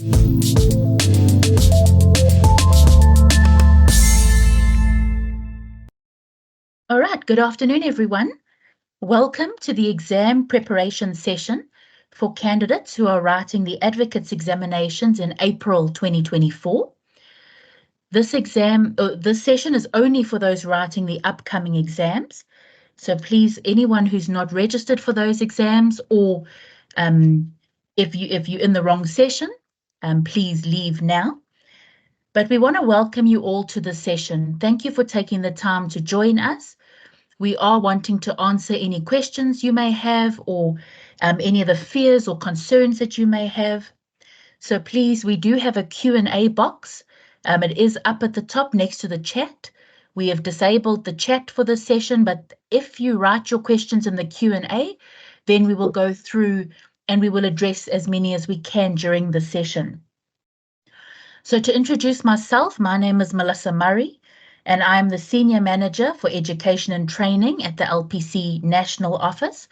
All right, good afternoon, everyone. Welcome to the exam preparation session for candidates who are writing the Advocates examinations in April 2024. This session is only for those writing the upcoming exams. So please, anyone who's not registered for those exams, or if you're in the wrong session, please leave now. But we want to welcome you all to the session. Thank you for taking the time to join us. We are wanting to answer any questions you may have, or any of the fears or concerns that you may have. So please, we do have a Q&A box. It is up at the top next to the chat. We have disabled the chat for this session, but if you write your questions in the Q&A, then we will go through and we will address as many as we can during the session. So to introduce myself, my name is Melissa Murray, and I'm the Senior Manager for Education and Training at the LPC National Office.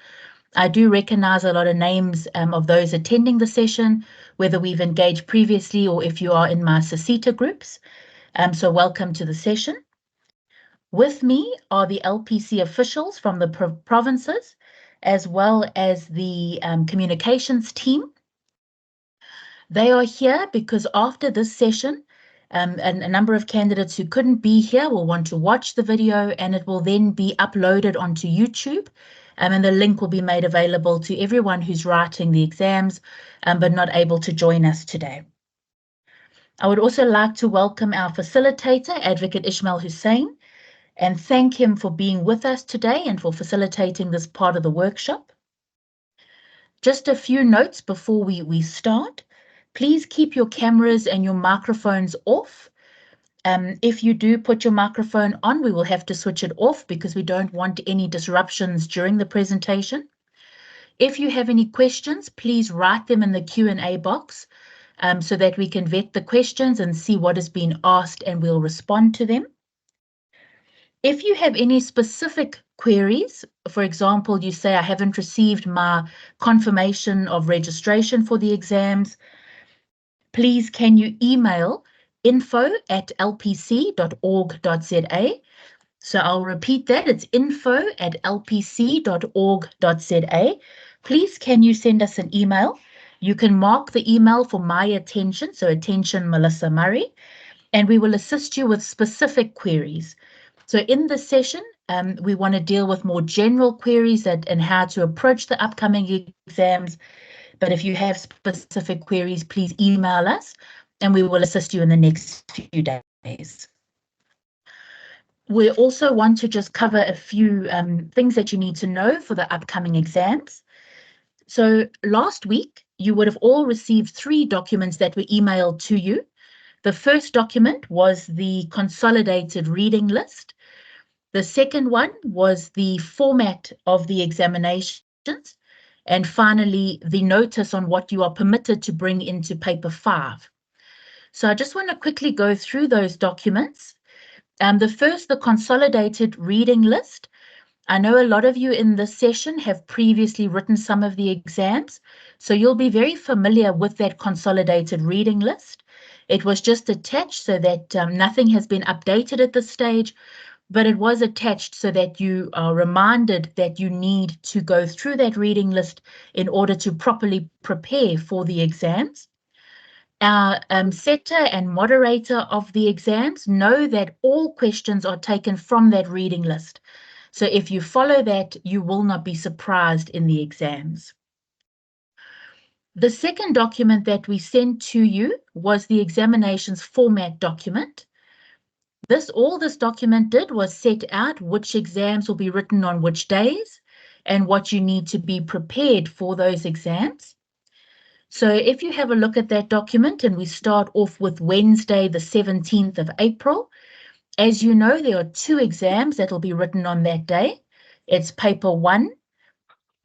I do recognize a lot of names of those attending the session, whether we've engaged previously or if you are in my SASITA groups. So welcome to the session. With me are the LPC officials from the provinces, as well as the communications team. They are here because after this session, a number of candidates who couldn't be here will want to watch the video, and it will then be uploaded onto YouTube, and the link will be made available to everyone who's writing the exams but not able to join us today. I would also like to welcome our facilitator, Advocate Ismail Hussein, and thank him for being with us today and for facilitating this part of the workshop. Just a few notes before we start. Please keep your cameras and your microphones off. If you do put your microphone on, we will have to switch it off because we don't want any disruptions during the presentation. If you have any questions, please write them in the Q&A box so that we can vet the questions and see what has been asked, and we'll respond to them. If you have any specific queries, for example, you say, I haven't received my confirmation of registration for the exams, please can you email info@lpc.org.za. So I'll repeat that, it's info@lpc.org.za. Please can you send us an email? You can mark the email for my attention, so attention Melissa Murray, and we will assist you with specific queries. So in this session, we want to deal with more general queries and how to approach the upcoming exams. But if you have specific queries, please email us and we will assist you in the next few days. We also want to just cover a few things that you need to know for the upcoming exams. So last week, you would have all received 3 documents that were emailed to you. The first document was the consolidated reading list. The second one was the format of the examinations. And finally, the notice on what you are permitted to bring into paper 5. So I just want to quickly go through those documents. The consolidated reading list. I know a lot of you in this session have previously written some of the exams, so you'll be very familiar with that consolidated reading list. It was just attached so that nothing has been updated at this stage, but it was attached so that you are reminded that you need to go through that reading list in order to properly prepare for the exams. Our setter and moderator of the exams know that all questions are taken from that reading list. So if you follow that, you will not be surprised in the exams. The second document that we sent to you was the examinations format document. All this document did was set out which exams will be written on which days and what you need to be prepared for those exams. So if you have a look at that document, and we start off with Wednesday, the 17th of April, as you know, there are 2 exams that will be written on that day. It's paper 1,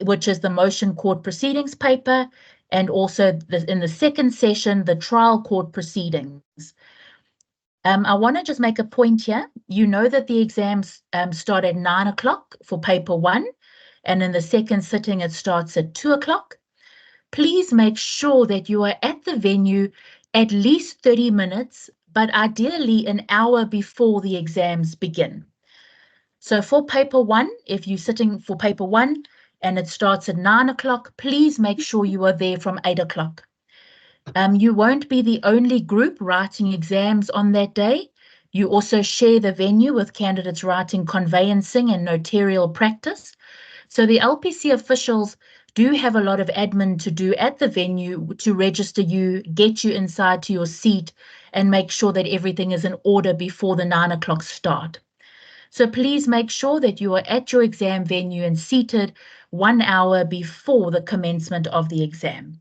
which is the motion court proceedings paper, and also in the second session, the trial court proceedings. I want to just make a point here. You know that the exams start at 9 o'clock for paper 1, and in the second sitting, it starts at 2 o'clock. please make sure that you are at the venue at least 30 minutes, but ideally an hour before the exams begin. So for paper 1, if you're sitting for paper 1 and it starts at 9 o'clock, please make sure you are there from 8 o'clock. You won't be the only group writing exams on that day. You also share the venue with candidates writing conveyancing and notarial practice. So the LPC officials do have a lot of admin to do at the venue to register you, get you inside to your seat, and make sure that everything is in order before the 9 o'clock start. So please make sure that you are at your exam venue and seated 1 hour before the commencement of the exam.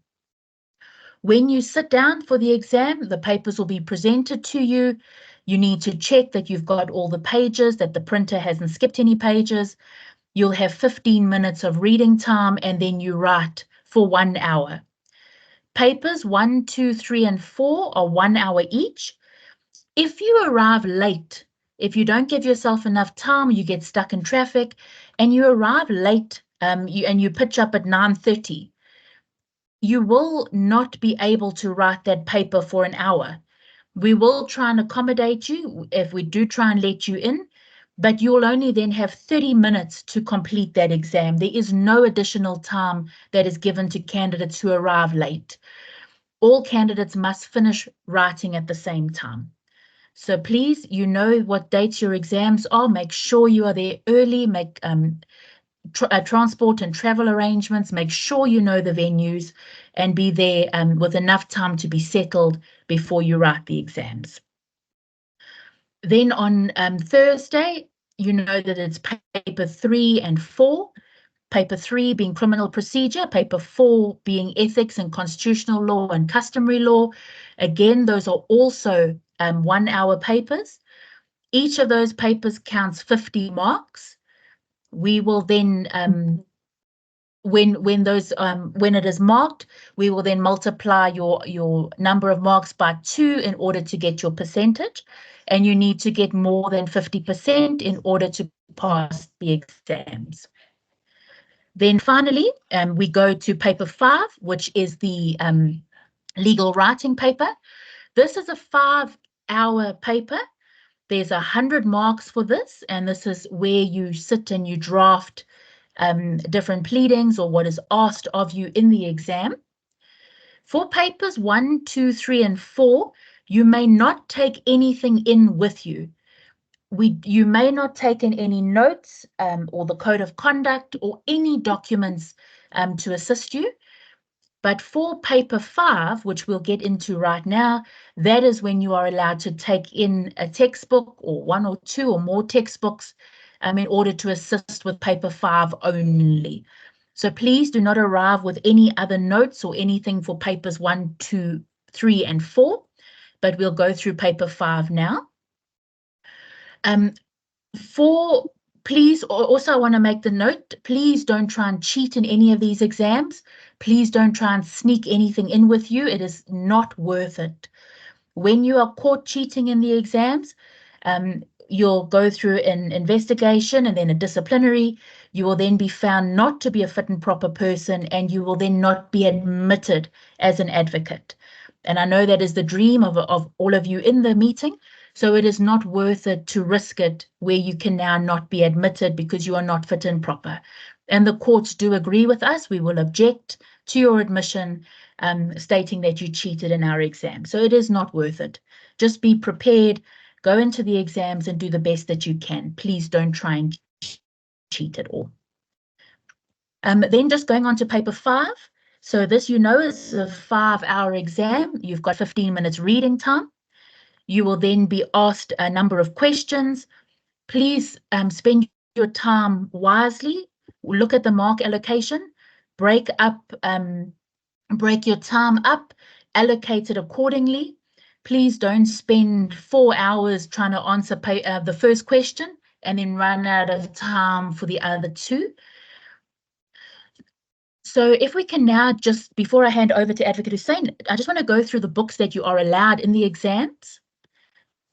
When you sit down for the exam, the papers will be presented to you. You need to check that you've got all the pages, that the printer hasn't skipped any pages. You'll have 15 minutes of reading time, and then you write for 1 hour. Papers 1, 2, 3, and 4 are 1 hour each. If you arrive late, if you don't give yourself enough time, you get stuck in traffic, and you arrive late, and you pitch up at 9:30, you will not be able to write that paper for an hour. We will try and accommodate you if we do try and let you in, but you'll only then have 30 minutes to complete that exam. There is no additional time that is given to candidates who arrive late. All candidates must finish writing at the same time. So please, you know what dates your exams are. Make sure you are there early. Make transport and travel arrangements. Make sure you know the venues and be there with enough time to be settled before you write the exams. Then on Thursday, you know that it's paper 3 and 4. Paper 3 being criminal procedure, paper 4 being ethics and constitutional law and customary law. Again, those are also 1 hour papers. Each of those papers counts 50 marks. We will then, when it is marked, we will then multiply your number of marks by 2 in order to get your percentage. And you need to get more than 50% in order to pass the exams. Then finally, we go to paper 5, which is the legal writing paper. This is a 5-hour paper. There's 100 marks for this, and this is where you sit and you draft different pleadings or what is asked of you in the exam. For papers 1, 2, 3, and 4, you may not take anything in with you. You may not take in any notes or the code of conduct or any documents to assist you. But for paper 5, which we'll get into right now, that is when you are allowed to take in a textbook or 1 or 2 or more textbooks in order to assist with paper 5 only. So please do not arrive with any other notes or anything for papers 1, 2, 3, and 4, but we'll go through paper 5 now. Please, also I want to make the note, please don't try and cheat in any of these exams. Please don't try and sneak anything in with you. It is not worth it. When you are caught cheating in the exams, you'll go through an investigation and then a disciplinary. You will then be found not to be a fit and proper person, and you will then not be admitted as an advocate. And I know that is the dream of all of you in the meeting. So it is not worth it to risk it where you can now not be admitted because you are not fit and proper. And the courts do agree with us. We will object to your admission, stating that you cheated in our exam. So it is not worth it. Just be prepared, go into the exams and do the best that you can. Please don't try and cheat at all. Then just going on to paper 5. So this, you know, is a 5-hour exam. You've got 15 minutes reading time. You will then be asked a number of questions. Please spend your time wisely. Look at the mark allocation. Break your time up. Allocate it accordingly. Please don't spend 4 hours trying to answer the first question and then run out of time for the other 2. So if we can now, just before I hand over to Advocate Hussein, I just want to go through the books that you are allowed in the exams.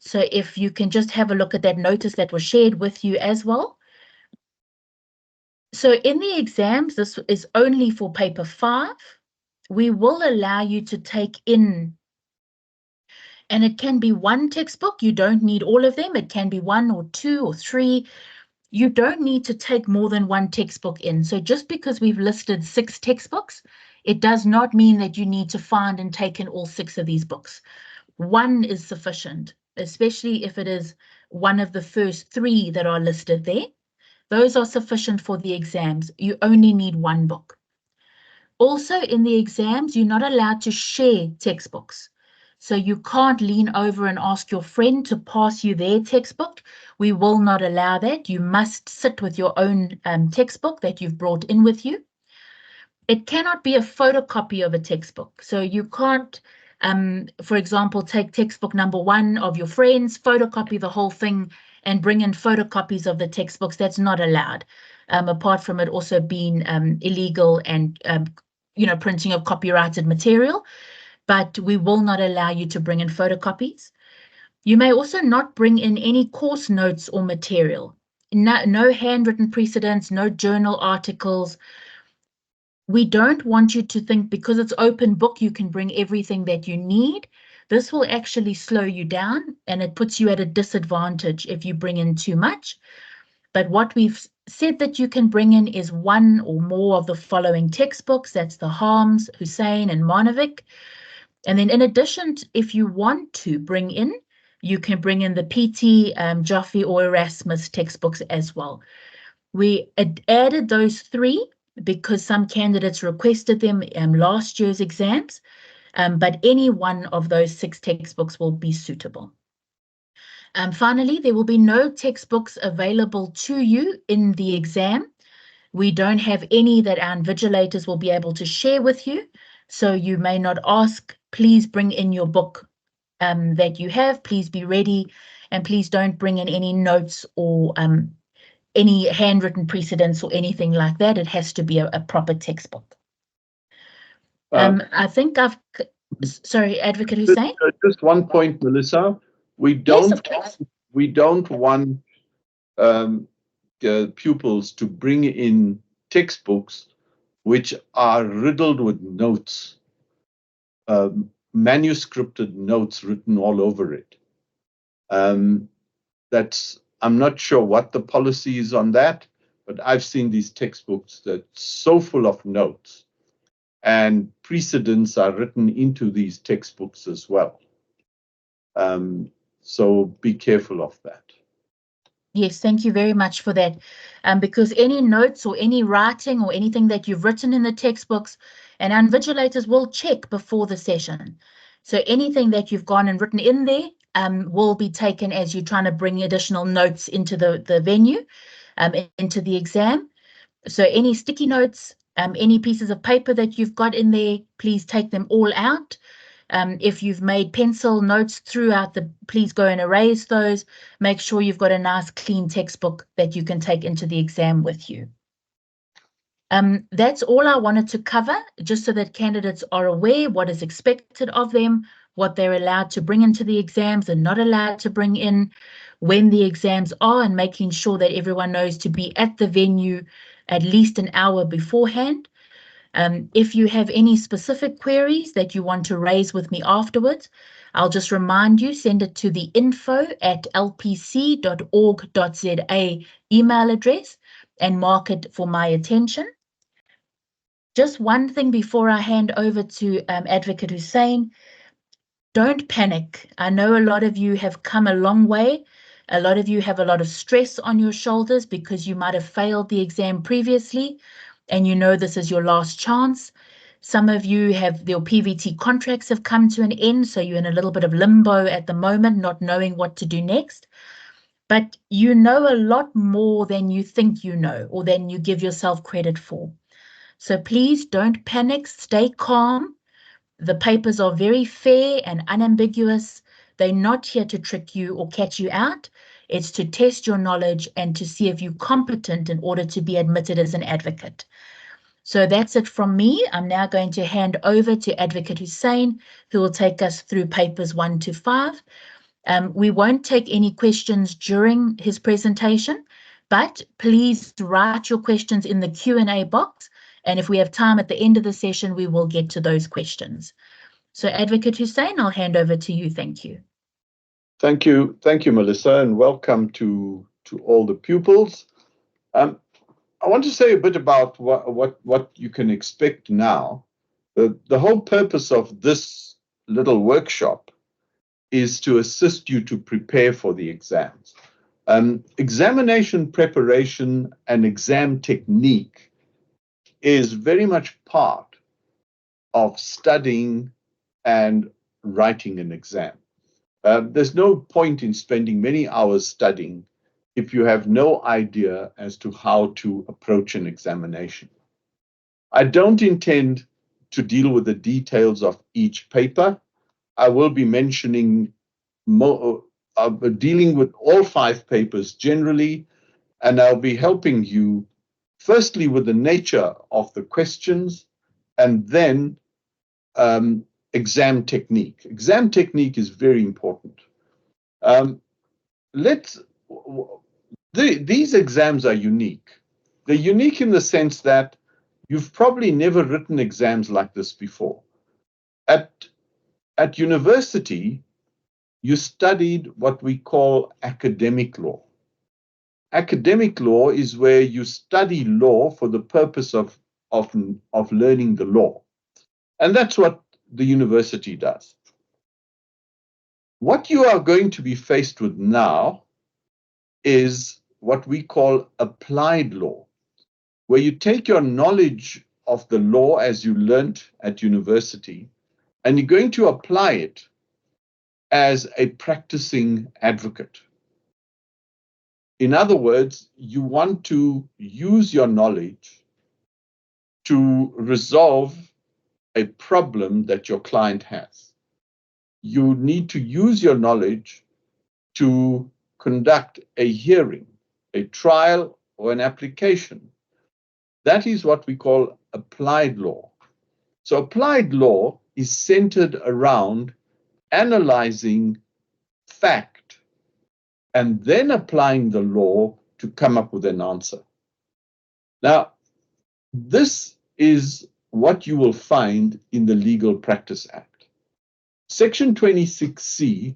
So if you can just have a look at that notice that was shared with you as well. So in the exams, this is only for paper 5. we will allow you to take in, and it can be one textbook. You don't need all of them. It can be 1 or 2 or 3. You don't need to take more than one textbook in. So just because we've listed 6 textbooks, it does not mean that you need to find and take in all 6 of these books. 1 is sufficient, especially if it is one of the first 3 that are listed there. Those are sufficient for the exams. You only need 1 book. Also, in the exams, you're not allowed to share textbooks. So you can't lean over and ask your friend to pass you their textbook. We will not allow that. You must sit with your own textbook that you've brought in with you. It cannot be a photocopy of a textbook. So you can't, for example, take textbook number 1 of your friends, photocopy the whole thing, and bring in photocopies of the textbooks. That's not allowed, apart from it also being illegal and, printing of copyrighted material. But we will not allow you to bring in photocopies. You may also not bring in any course notes or material. No handwritten precedents, no journal articles. We don't want you to think because it's open book, you can bring everything that you need. This will actually slow you down, and it puts you at a disadvantage if you bring in too much. But what we've said that you can bring in is 1 or more of the following textbooks. That's the Harms, Hussein, and Monovic. And then in addition, if you want to bring in, you can bring in the PT, Jaffe, or Erasmus textbooks as well. We added those 3 because some candidates requested them last year's exams, but any one of those 6 textbooks will be suitable. Finally, there will be no textbooks available to you in the exam. We don't have any that our invigilators will be able to share with you, so you may not ask. Please bring in your book that you have. Please be ready, and please don't bring in any notes or any handwritten precedents or anything like that. It has to be a proper textbook. I think sorry, Advocate Hussein. Just one point, Melissa. We don't want pupils to bring in textbooks which are riddled with notes, manuscripted notes written all over it. I'm not sure what the policy is on that, but I've seen these textbooks that's so full of notes, and precedents are written into these textbooks as well. So be careful of that. Yes, thank you very much for that. Because any notes or any writing or anything that you've written in the textbooks, and our invigilators will check before the session. So anything that you've gone and written in there will be taken as you're trying to bring additional notes into the venue, into the exam. So any sticky notes, any pieces of paper that you've got in there, please take them all out. If you've made pencil notes throughout please go and erase those. Make sure you've got a nice clean textbook that you can take into the exam with you. That's all I wanted to cover, just so that candidates are aware what is expected of them, what they're allowed to bring into the exams and not allowed to bring in, when the exams are, and making sure that everyone knows to be at the venue at least an hour beforehand. If you have any specific queries that you want to raise with me afterwards, I'll just remind you, send it to the info@lpc.org.za email address and mark it for my attention. Just one thing before I hand over to Advocate Hussein. Don't panic. I know a lot of you have come a long way. A lot of you have a lot of stress on your shoulders because you might have failed the exam previously, and you know this is your last chance. Some of you your PVT contracts have come to an end, so you're in a little bit of limbo at the moment, not knowing what to do next. But you know a lot more than you think you know, or than you give yourself credit for. So please don't panic, stay calm. The papers are very fair and unambiguous. They're not here to trick you or catch you out. It's to test your knowledge and to see if you're competent in order to be admitted as an advocate. So that's it from me. I'm now going to hand over to Advocate Hussein, who will take us through papers 1 to 5. We won't take any questions during his presentation, but please write your questions in the Q&A box, And if we have time at the end of the session, we will get to those questions. So Advocate Hussein, I'll hand over to you. Thank you. Thank you, Melissa, and welcome to all the pupils. I want to say a bit about what you can expect now. The whole purpose of this little workshop is to assist you to prepare for the exams. Examination preparation and exam technique is very much part of studying and writing an exam. There's no point in spending many hours studying if you have no idea as to how to approach an examination. I don't intend to deal with the details of each paper. I will be mentioning dealing with all 5 papers generally, and I'll be helping you firstly with the nature of the questions, and then exam technique. Exam technique is very important. These exams are unique. They're unique in the sense that you've probably never written exams like this before. At university, you studied what we call academic law. Academic law is where you study law for the purpose of learning the law. And that's what the university does. What you are going to be faced with now is what we call applied law, where you take your knowledge of the law as you learnt at university, and you're going to apply it as a practicing advocate. In other words, you want to use your knowledge to resolve a problem that your client has. You need to use your knowledge to conduct a hearing, a trial, or an application. That is what we call applied law. So applied law is centered around analyzing fact and then applying the law to come up with an answer. Now, this is what you will find in the Legal Practice Act. Section 26C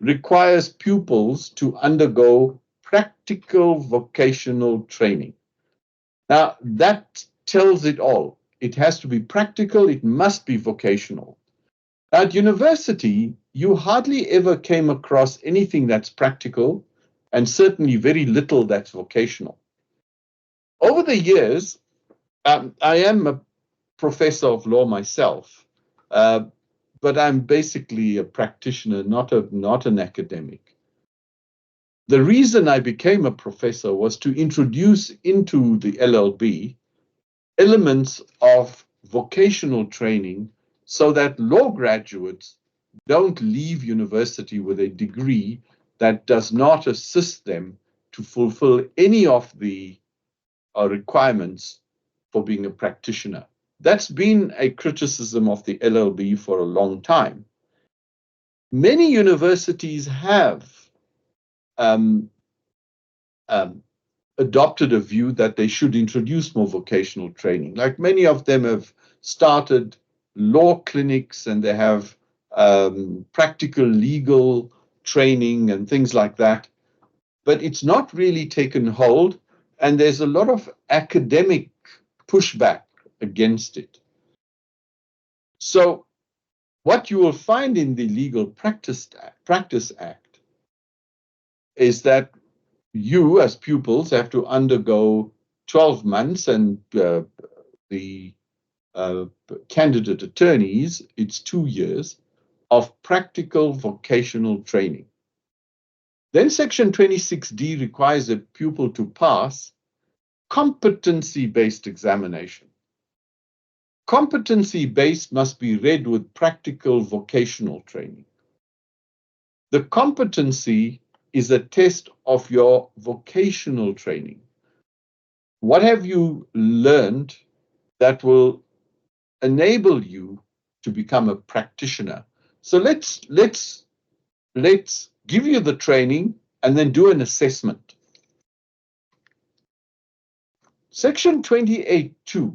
requires pupils to undergo practical vocational training. Now, that tells it all. It has to be practical, it must be vocational. At university, you hardly ever came across anything that's practical, and certainly very little that's vocational. Over the years, I am a professor of law myself, but I'm basically a practitioner, not an academic. The reason I became a professor was to introduce into the LLB elements of vocational training so that law graduates don't leave university with a degree that does not assist them to fulfill any of the requirements for being a practitioner. That's been a criticism of the LLB for a long time. Many universities have adopted a view that they should introduce more vocational training. Like many of them have started law clinics, and they have practical legal training and things like that. But it's not really taken hold, and there's a lot of academic pushback against it. So what you will find in the Legal Practice Act is that you as pupils have to undergo 12 months, and the candidate attorneys, it's 2 years of practical vocational training. Then Section 26D requires a pupil to pass competency-based examination. Competency-based must be read with practical vocational training. The competency is a test of your vocational training. What have you learned that will enable you to become a practitioner? So let's give you the training and then do an assessment. Section 28(2)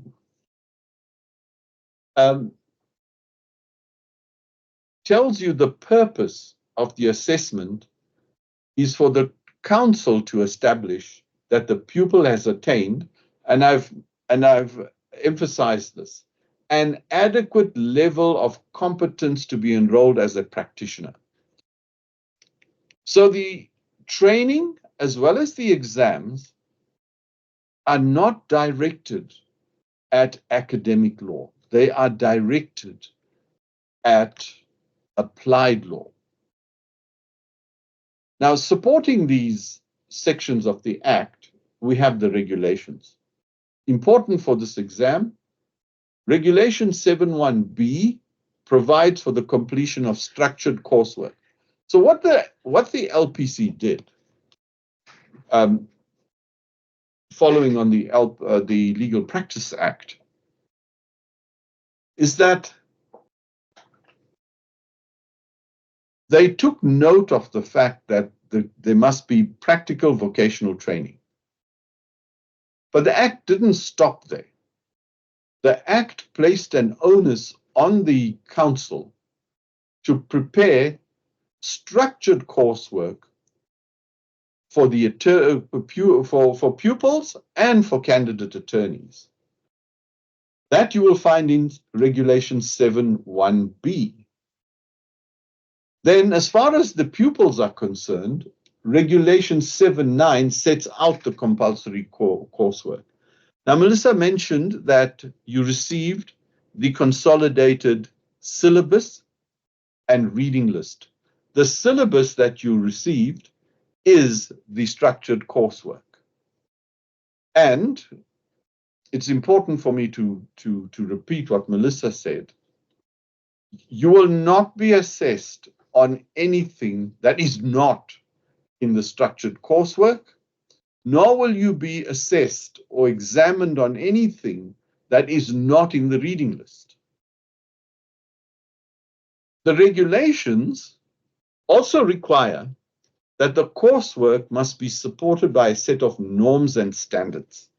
tells you the purpose of the assessment is for the council to establish that the pupil has attained, and I've emphasized this, an adequate level of competence to be enrolled as a practitioner. So the training as well as the exams are not directed at academic law. They are directed at applied law. Now, supporting these sections of the Act, we have the regulations. Important for this exam, Regulation 7.1b provides for the completion of structured coursework. So what the LPC did, following on the Legal Practice Act, is that they took note of the fact that there must be practical vocational training. But the Act didn't stop there. The Act placed an onus on the council to prepare structured coursework for the for pupils and for candidate attorneys. That you will find in Regulation 7.1b. Then, as far as the pupils are concerned, Regulation 7.9 sets out the compulsory coursework. Now, Melissa mentioned that you received the consolidated syllabus and reading list. The syllabus that you received is the structured coursework. And it's important for me to repeat what Melissa said. You will not be assessed on anything that is not in the structured coursework, nor will you be assessed or examined on anything that is not in the reading list. The regulations also require that the coursework must be supported by a set of norms and standards.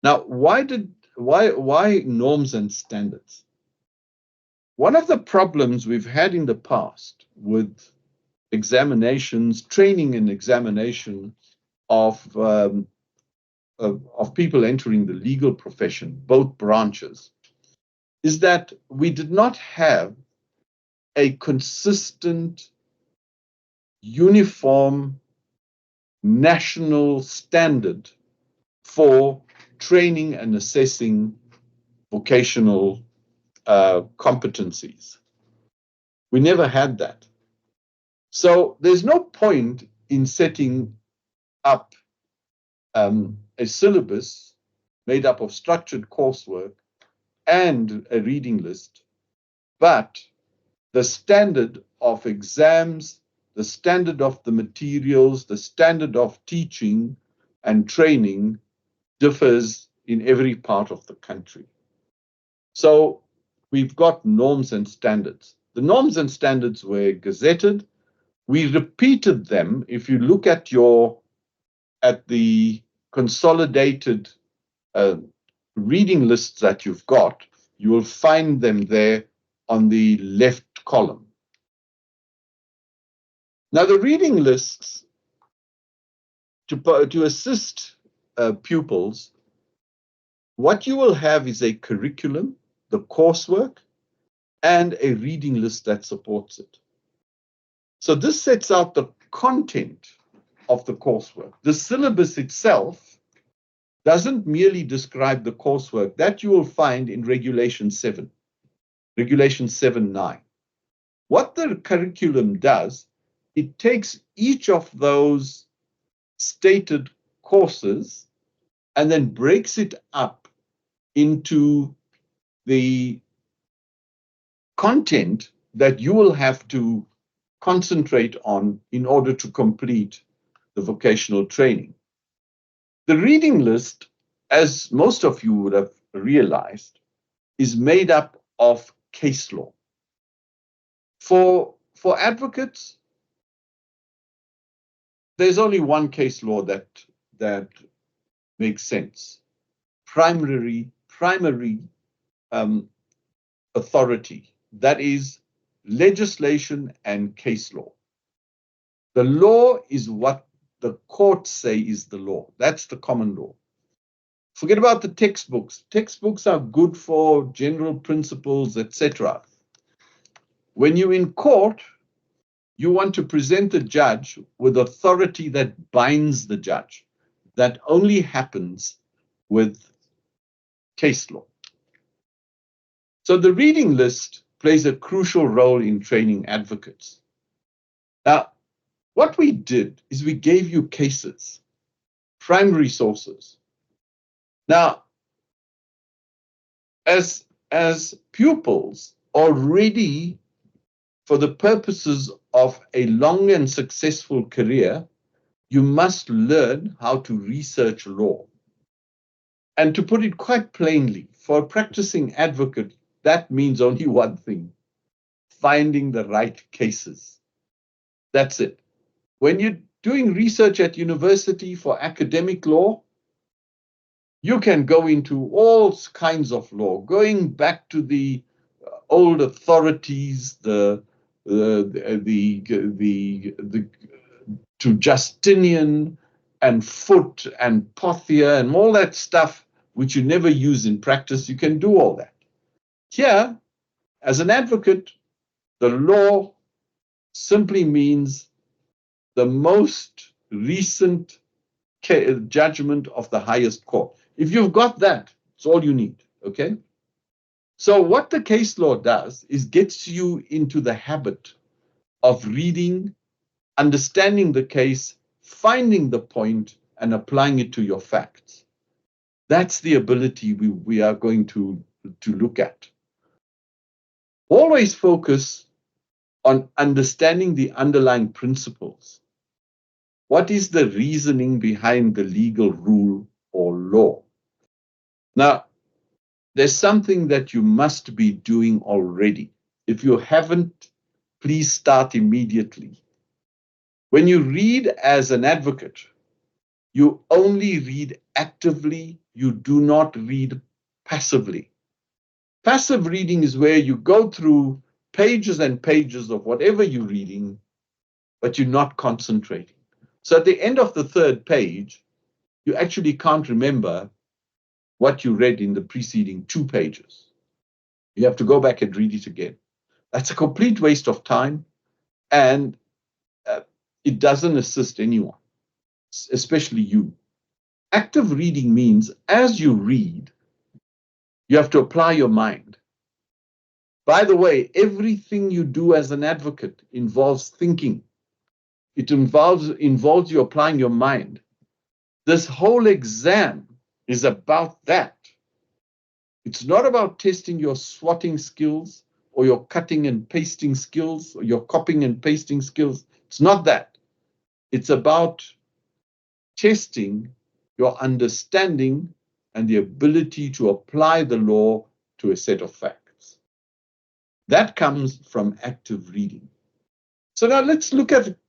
Now, why norms and standards? One of the problems we've had in the past with examinations, training and examination of people entering the legal profession, both branches, is that we did not have a consistent, uniform, national standard for training and assessing vocational competencies. We never had that. So there's no point in setting up a syllabus made up of structured coursework and a reading list, but the standard of exams, the standard of the materials, the standard of teaching and training differs in every part of the country. So we've got norms and standards. The norms and standards were gazetted. We repeated them. If you look at the consolidated reading lists that you've got, you will find them there on the left column. Now, the reading lists to assist pupils, what you will have is a curriculum, the coursework, and a reading list that supports it. So this sets out the content of the coursework. The syllabus itself doesn't merely describe the coursework. That you will find in Regulation 7, Regulation 7.9. What the curriculum does, it takes each of those stated courses and then breaks it up into the content that you will have to concentrate on in order to complete the vocational training. The reading list, as most of you would have realized, is made up of case law. For advocates, there's only one case law that makes sense. Primary authority. That is legislation and case law. The law is what the courts say is the law. That's the common law. Forget about the textbooks. Textbooks are good for general principles, etc. When you're in court, you want to present the judge with authority that binds the judge. That only happens with case law. So the reading list plays a crucial role in training advocates. Now, what we did is we gave you cases, primary sources. Now, as pupils already, for the purposes of a long and successful career, you must learn how to research law. And to put it quite plainly, for a practicing advocate, that means only one thing: finding the right cases. That's it. When you're doing research at university for academic law, you can go into all kinds of law, going back to the old authorities, to Justinian and Foote and Pothier and all that stuff, which you never use in practice. You can do all that. Here, as an advocate, the law simply means the most recent judgment of the highest court. If you've got that, it's all you need, okay? So what the case law does is gets you into the habit of reading, understanding the case, finding the point, and applying it to your facts. That's the ability we are going to look at. Always focus on understanding the underlying principles. What is the reasoning behind the legal rule or law? Now, there's something that you must be doing already. If you haven't, please start immediately. When you read as an advocate, you only read actively, you do not read passively. Passive reading is where you go through pages and pages of whatever you're reading, but you're not concentrating. So at the end of the third page, you actually can't remember what you read in the preceding 2 pages. You have to go back and read it again. That's a complete waste of time, and it doesn't assist anyone, especially you. Active reading means as you read, you have to apply your mind. By the way, everything you do as an advocate involves thinking. It involves you applying your mind. This whole exam is about that. It's not about testing your swatting skills or your cutting and pasting skills or your copying and pasting skills. It's not that. It's about testing your understanding and the ability to apply the law to a set of facts. That comes from active reading. So now let's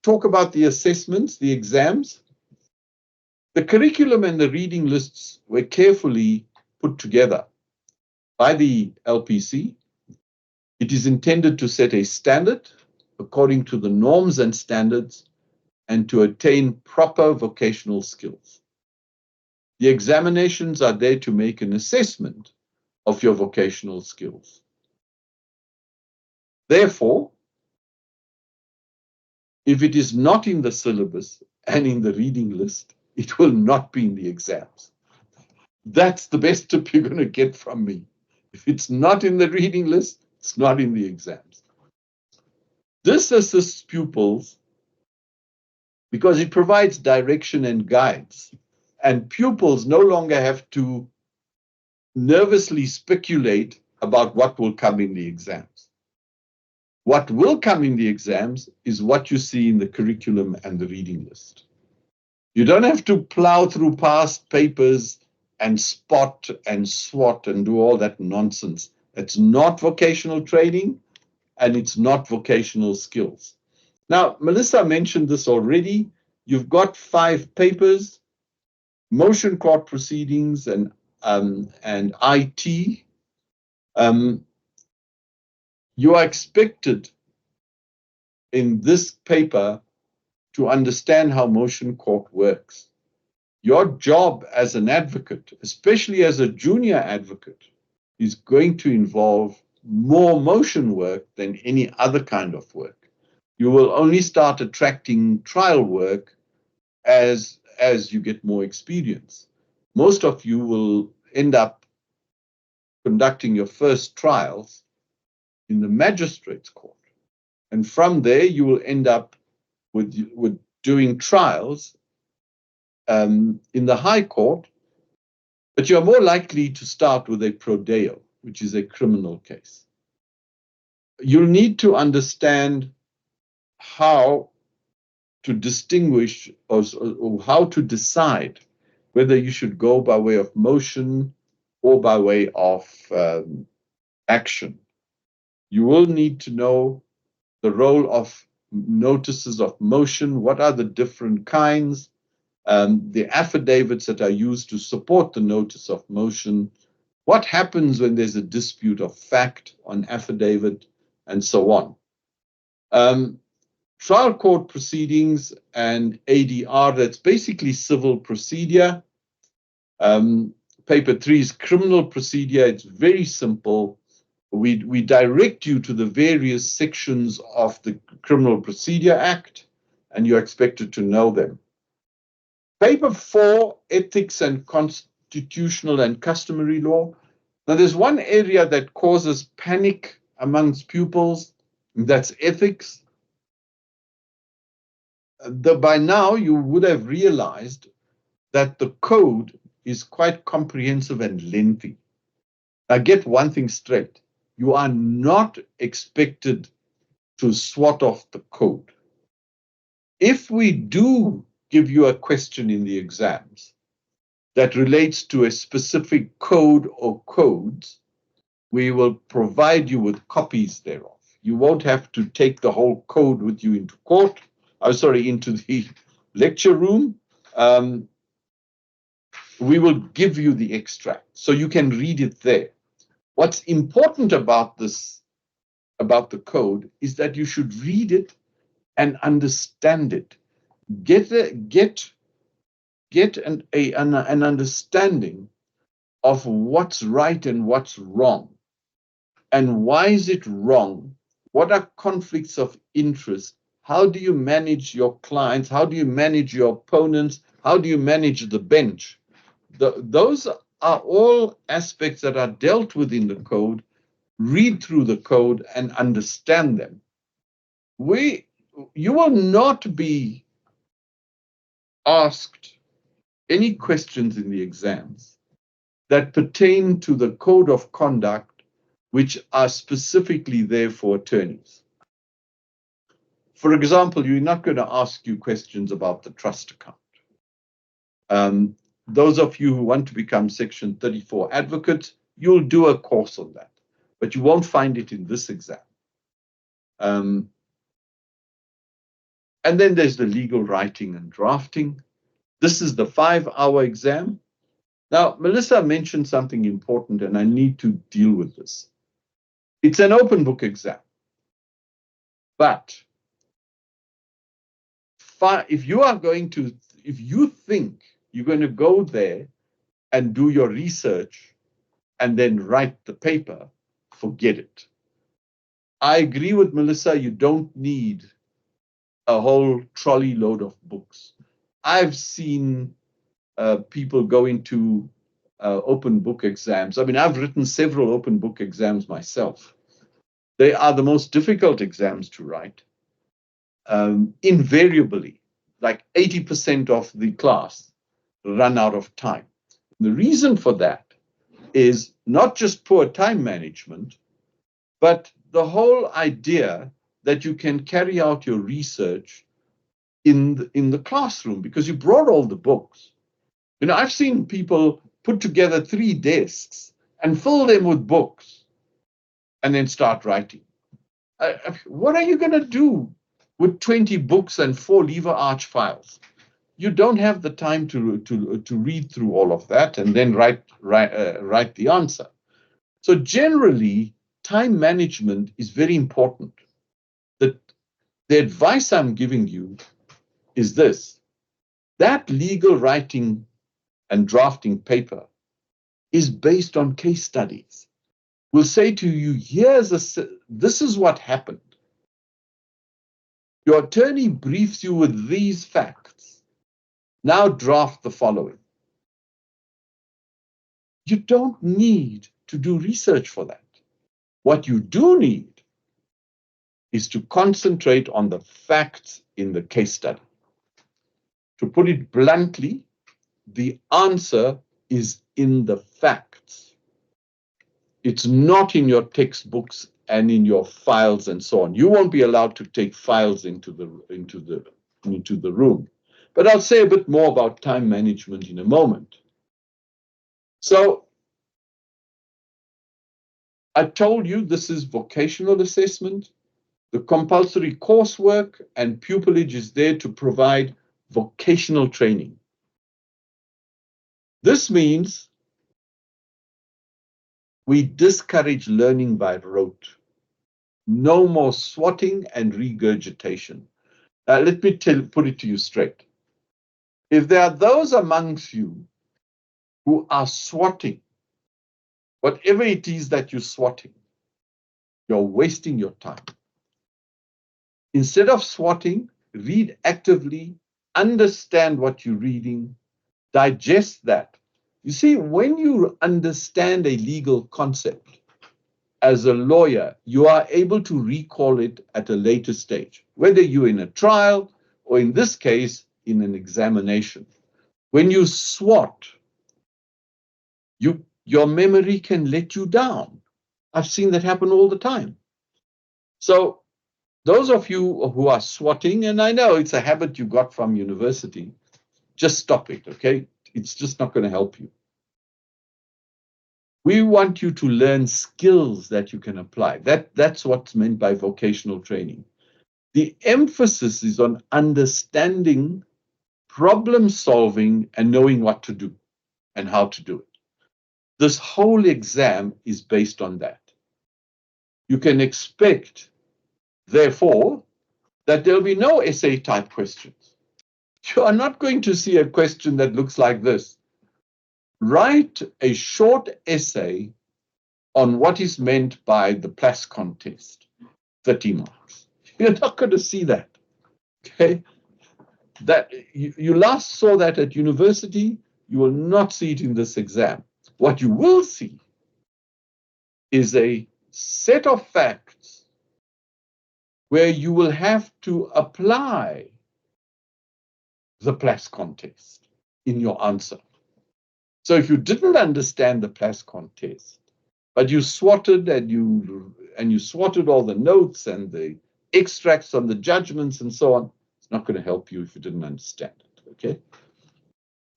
talk about the assessments, the exams. The curriculum and the reading lists were carefully put together by the LPC. It is intended to set a standard according to the norms and standards and to attain proper vocational skills. The examinations are there to make an assessment of your vocational skills. Therefore, if it is not in the syllabus and in the reading list, it will not be in the exams. That's the best tip you're going to get from me. If it's not in the reading list, it's not in the exams. This assists pupils because it provides direction and guides, and pupils no longer have to nervously speculate about what will come in the exams. What will come in the exams is what you see in the curriculum and the reading list. You don't have to plow through past papers and spot and swat and do all that nonsense. It's not vocational training and it's not vocational skills. Now, Melissa mentioned this already. You've got 5 papers, motion court proceedings and IT. You are expected in this paper to understand how motion court works. Your job as an advocate, especially as a junior advocate, is going to involve more motion work than any other kind of work. You will only start attracting trial work as you get more experience. Most of you will end up conducting your first trials in the magistrate's court. And from there, you will end up with doing trials in the High Court, but you're more likely to start with a prodeo, which is a criminal case. You'll need to understand how to distinguish or how to decide whether you should go by way of motion or by way of action. You will need to know the role of notices of motion, what are the different kinds, the affidavits that are used to support the notice of motion, what happens when there's a dispute of fact on affidavit, and so on. Trial court proceedings and ADR, that's basically civil procedure. Paper 3 is criminal procedure. It's very simple. We direct you to the various sections of the Criminal Procedure Act, and you're expected to know them. Paper 4, ethics and constitutional and customary law. Now, there's one area that causes panic amongst pupils, and that's ethics. By now, you would have realized that the code is quite comprehensive and lengthy. Now, get one thing straight. You are not expected to swat off the code. If we do give you a question in the exams that relates to a specific code or codes, we will provide you with copies thereof. You won't have to take the whole code with you into court. Into the lecture room. We will give you the extract so you can read it there. What's important about this, about the code, is that you should read it and understand it. Get an understanding of what's right and what's wrong. And why is it wrong? What are conflicts of interest? How do you manage your clients? How do you manage your opponents? How do you manage the bench? Those are all aspects that are dealt with in the code. Read through the code and understand them. You will not be asked any questions in the exams that pertain to the code of conduct, which are specifically there for attorneys. For example, you're not going to ask you questions about the trust account. Those of you who want to become Section 34 advocates, you'll do a course on that, but you won't find it in this exam. And then there's the legal writing and drafting. This is the 5-hour exam. Now, Melissa mentioned something important, and I need to deal with this. It's an open book exam, but if you think you're going to go there and do your research and then write the paper, forget it. I agree with Melissa, you don't need a whole trolley load of books. I've seen people go into open book exams. I mean, I've written several open book exams myself. They are the most difficult exams to write. Invariably, like 80% of the class run out of time. The reason for that is not just poor time management, but the whole idea that you can carry out your research in the classroom because you brought all the books. You know, I've seen people put together 3 desks and fill them with books and then start writing. What are you going to do with 20 books and 4 lever arch files? You don't have the time to read through all of that and then write the answer. So generally, time management is very important. The advice I'm giving you is this: that legal writing and drafting paper is based on case studies. We'll say to you, this is what happened. Your attorney briefs you with these facts. Now draft the following. You don't need to do research for that. What you do need is to concentrate on the facts in the case study. To put it bluntly, the answer is in the facts. It's not in your textbooks and in your files and so on. You won't be allowed to take files into the room. But I'll say a bit more about time management in a moment. So I told you this is vocational assessment. The compulsory coursework and pupillage is there to provide vocational training. This means we discourage learning by rote. No more swatting and regurgitation. Let me put it to you straight. If there are those amongst you who are swatting, whatever it is that you're swatting, you're wasting your time. Instead of swatting, read actively, understand what you're reading, digest that. You see, when you understand a legal concept, as a lawyer, you are able to recall it at a later stage, whether you're in a trial or in this case, in an examination. When you swat, your memory can let you down. I've seen that happen all the time. So those of you who are swatting, and I know it's a habit you got from university, just stop it, okay? It's just not going to help you. We want you to learn skills that you can apply. That's what's meant by vocational training. The emphasis is on understanding, problem solving, and knowing what to do and how to do it. This whole exam is based on that. You can expect, therefore, that there'll be no essay type questions. You are not going to see a question that looks like this. Write a short essay on what is meant by the Plascon test, 30 marks. You're not going to see that, okay? That you last saw that at university, you will not see it in this exam. What you will see is a set of facts where you will have to apply the Plascon test in your answer. So if you didn't understand the Plascon test, but you swatted and you swatted all the notes and the extracts on the judgments and so on, it's not going to help you if you didn't understand it, okay?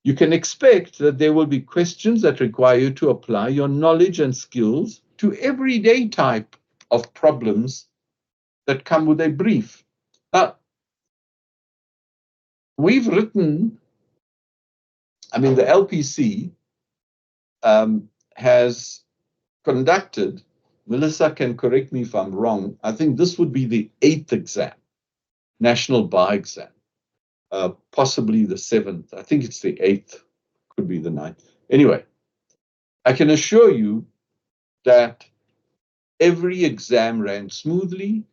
You can expect that there will be questions that require you to apply your knowledge and skills to everyday type of problems that come with a brief. We've written, the LPC has conducted, Melissa can correct me if I'm wrong, I think this would be the 8th exam, National Bar exam, possibly the 7th. I think it's the 8th, could be the 9th. Anyway, I can assure you that every exam ran smoothly.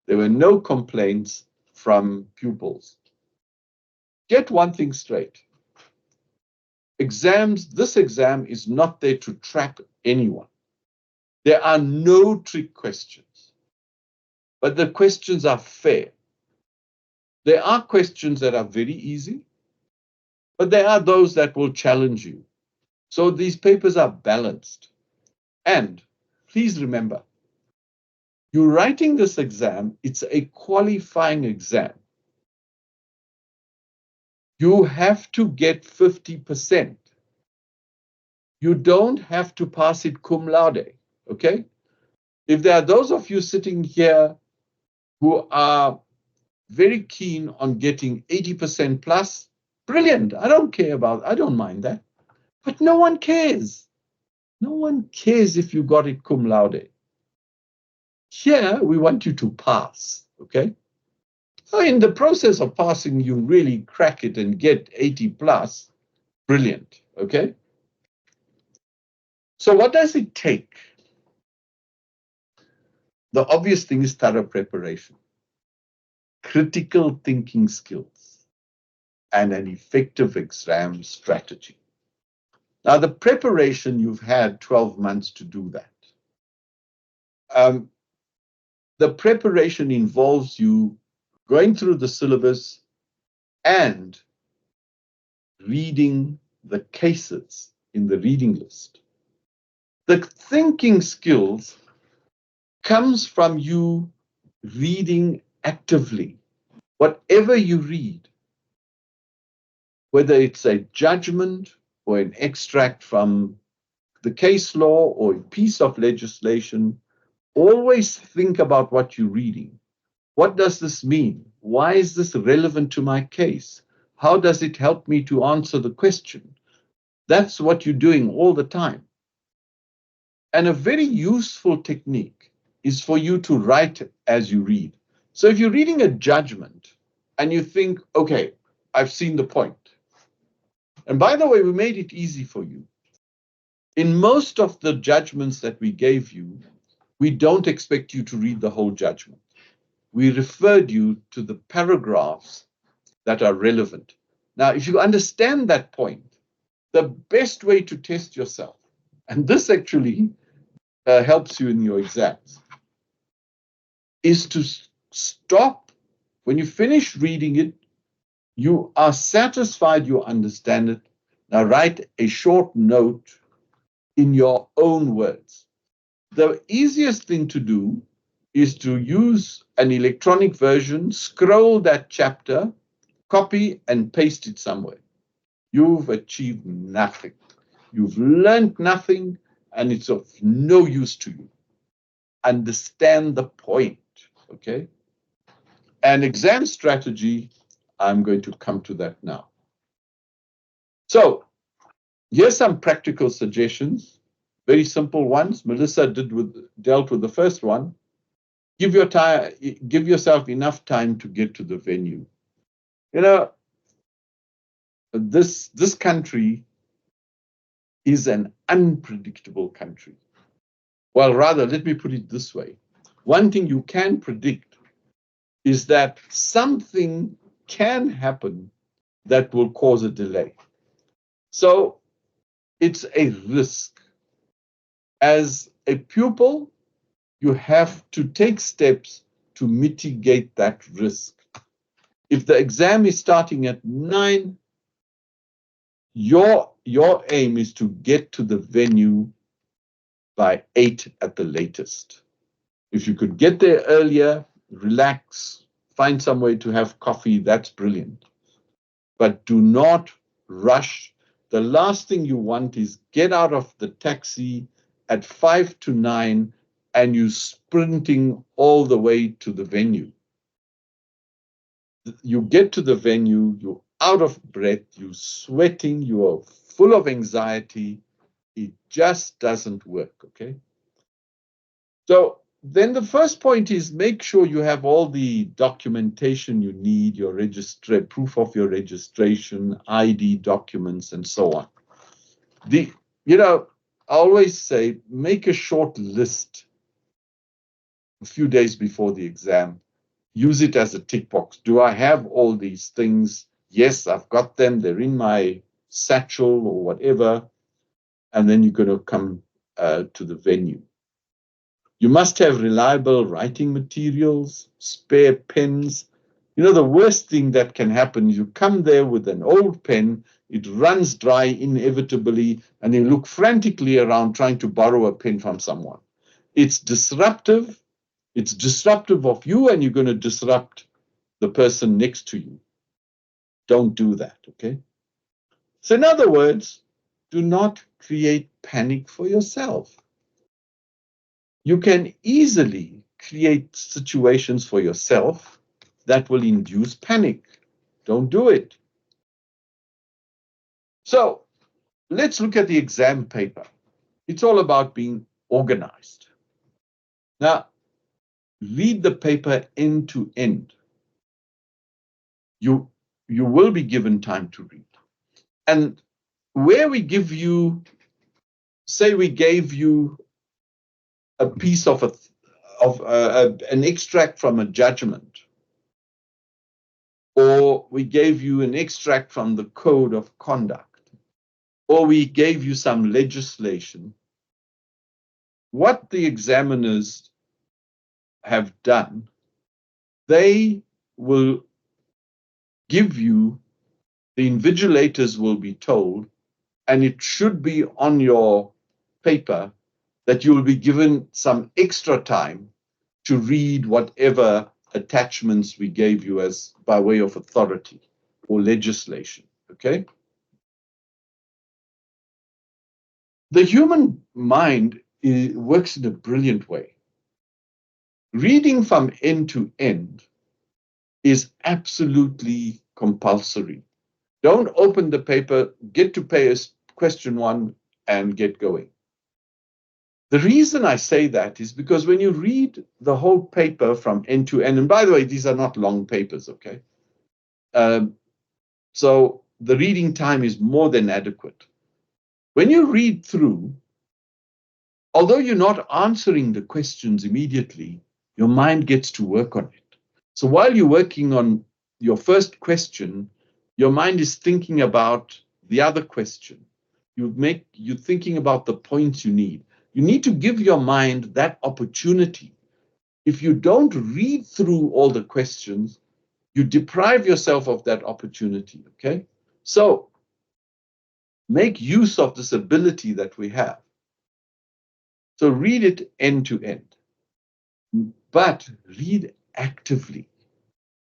There were no complaints from pupils. Get one thing straight. This exam is not there to trap anyone. There are no trick questions, but the questions are fair. There are questions that are very easy, but there are those that will challenge you. So these papers are balanced. And please remember, you're writing this exam, it's a qualifying exam. You have to get 50%. You don't have to pass it cum laude, okay? If there are those of you sitting here who are very keen on getting 80% plus, brilliant. I don't mind that. But no one cares. No one cares if you got it cum laude. Here, we want you to pass, okay? So in the process of passing, you really crack it and get 80 plus. Brilliant, okay? So what does it take? The obvious thing is thorough preparation, critical thinking skills, and an effective exam strategy. Now, the preparation, you've had 12 months to do that. The preparation involves you going through the syllabus and reading the cases in the reading list. The thinking skills comes from you reading actively. Whatever you read, whether it's a judgment or an extract from the case law or a piece of legislation, always think about what you're reading. What does this mean? Why is this relevant to my case? How does it help me to answer the question? That's what you're doing all the time. And a very useful technique is for you to write as you read. So if you're reading a judgment and you think, okay, I've seen the point. And by the way, we made it easy for you. In most of the judgments that we gave you, we don't expect you to read the whole judgment. We referred you to the paragraphs that are relevant. Now, if you understand that point, the best way to test yourself, and this actually helps you in your exams, is to stop. When you finish reading it, you are satisfied you understand it. Now write a short note in your own words. The easiest thing to do is to use an electronic version, scroll that chapter, copy and paste it somewhere. You've achieved nothing. You've learned nothing, and it's of no use to you. Understand the point, okay? And exam strategy, I'm going to come to that now. So here's some practical suggestions, very simple ones. Melissa dealt with the first one. Give yourself enough time to get to the venue. You know, this country is an unpredictable country. Well, rather, let me put it this way. One thing you can predict is that something can happen that will cause a delay. So it's a risk. As a pupil, you have to take steps to mitigate that risk. If the exam is starting at 9, your aim is to get to the venue by 8 at the latest. If you could get there earlier, relax, find some way to have coffee, that's brilliant. But do not rush. The last thing you want is get out of the taxi at 5 to 9 and you sprinting all the way to the venue. You get to the venue, you're out of breath, you're sweating, you are full of anxiety. It just doesn't work, okay? So then the first point is make sure you have all the documentation you need, your proof of your registration, ID documents, and so on. I always say, make a short list a few days before the exam. Use it as a tick box. Do I have all these things? Yes, I've got them. They're in my satchel or whatever. And then you're going to come to the venue. You must have reliable writing materials, spare pens. The worst thing that can happen is you come there with an old pen, it runs dry inevitably, and you look frantically around trying to borrow a pen from someone. It's disruptive. It's disruptive of you, and you're going to disrupt the person next to you. Don't do that, okay? So in other words, do not create panic for yourself. You can easily create situations for yourself that will induce panic. Don't do it. So let's look at the exam paper. It's all about being organized. Now, read the paper end to end. You will be given time to read. And where we give you, say we gave you a piece of an extract from a judgment, or we gave you an extract from the code of conduct, or we gave you some legislation, what the examiners have done, they will give you, the invigilators will be told, and it should be on your paper, that you will be given some extra time to read whatever attachments we gave you as by way of authority or legislation, okay? The human mind works in a brilliant way. Reading from end to end is absolutely compulsory. Don't open the paper, get to question 1 and get going. The reason I say that is because when you read the whole paper from end to end, and by the way, these are not long papers, okay? So the reading time is more than adequate. When you read through, although you're not answering the questions immediately, your mind gets to work on it. So while you're working on your first question, your mind is thinking about the other question. You're thinking about the points you need. You need to give your mind that opportunity. If you don't read through all the questions, you deprive yourself of that opportunity, okay? So make use of this ability that we have. So read it end to end, but read actively.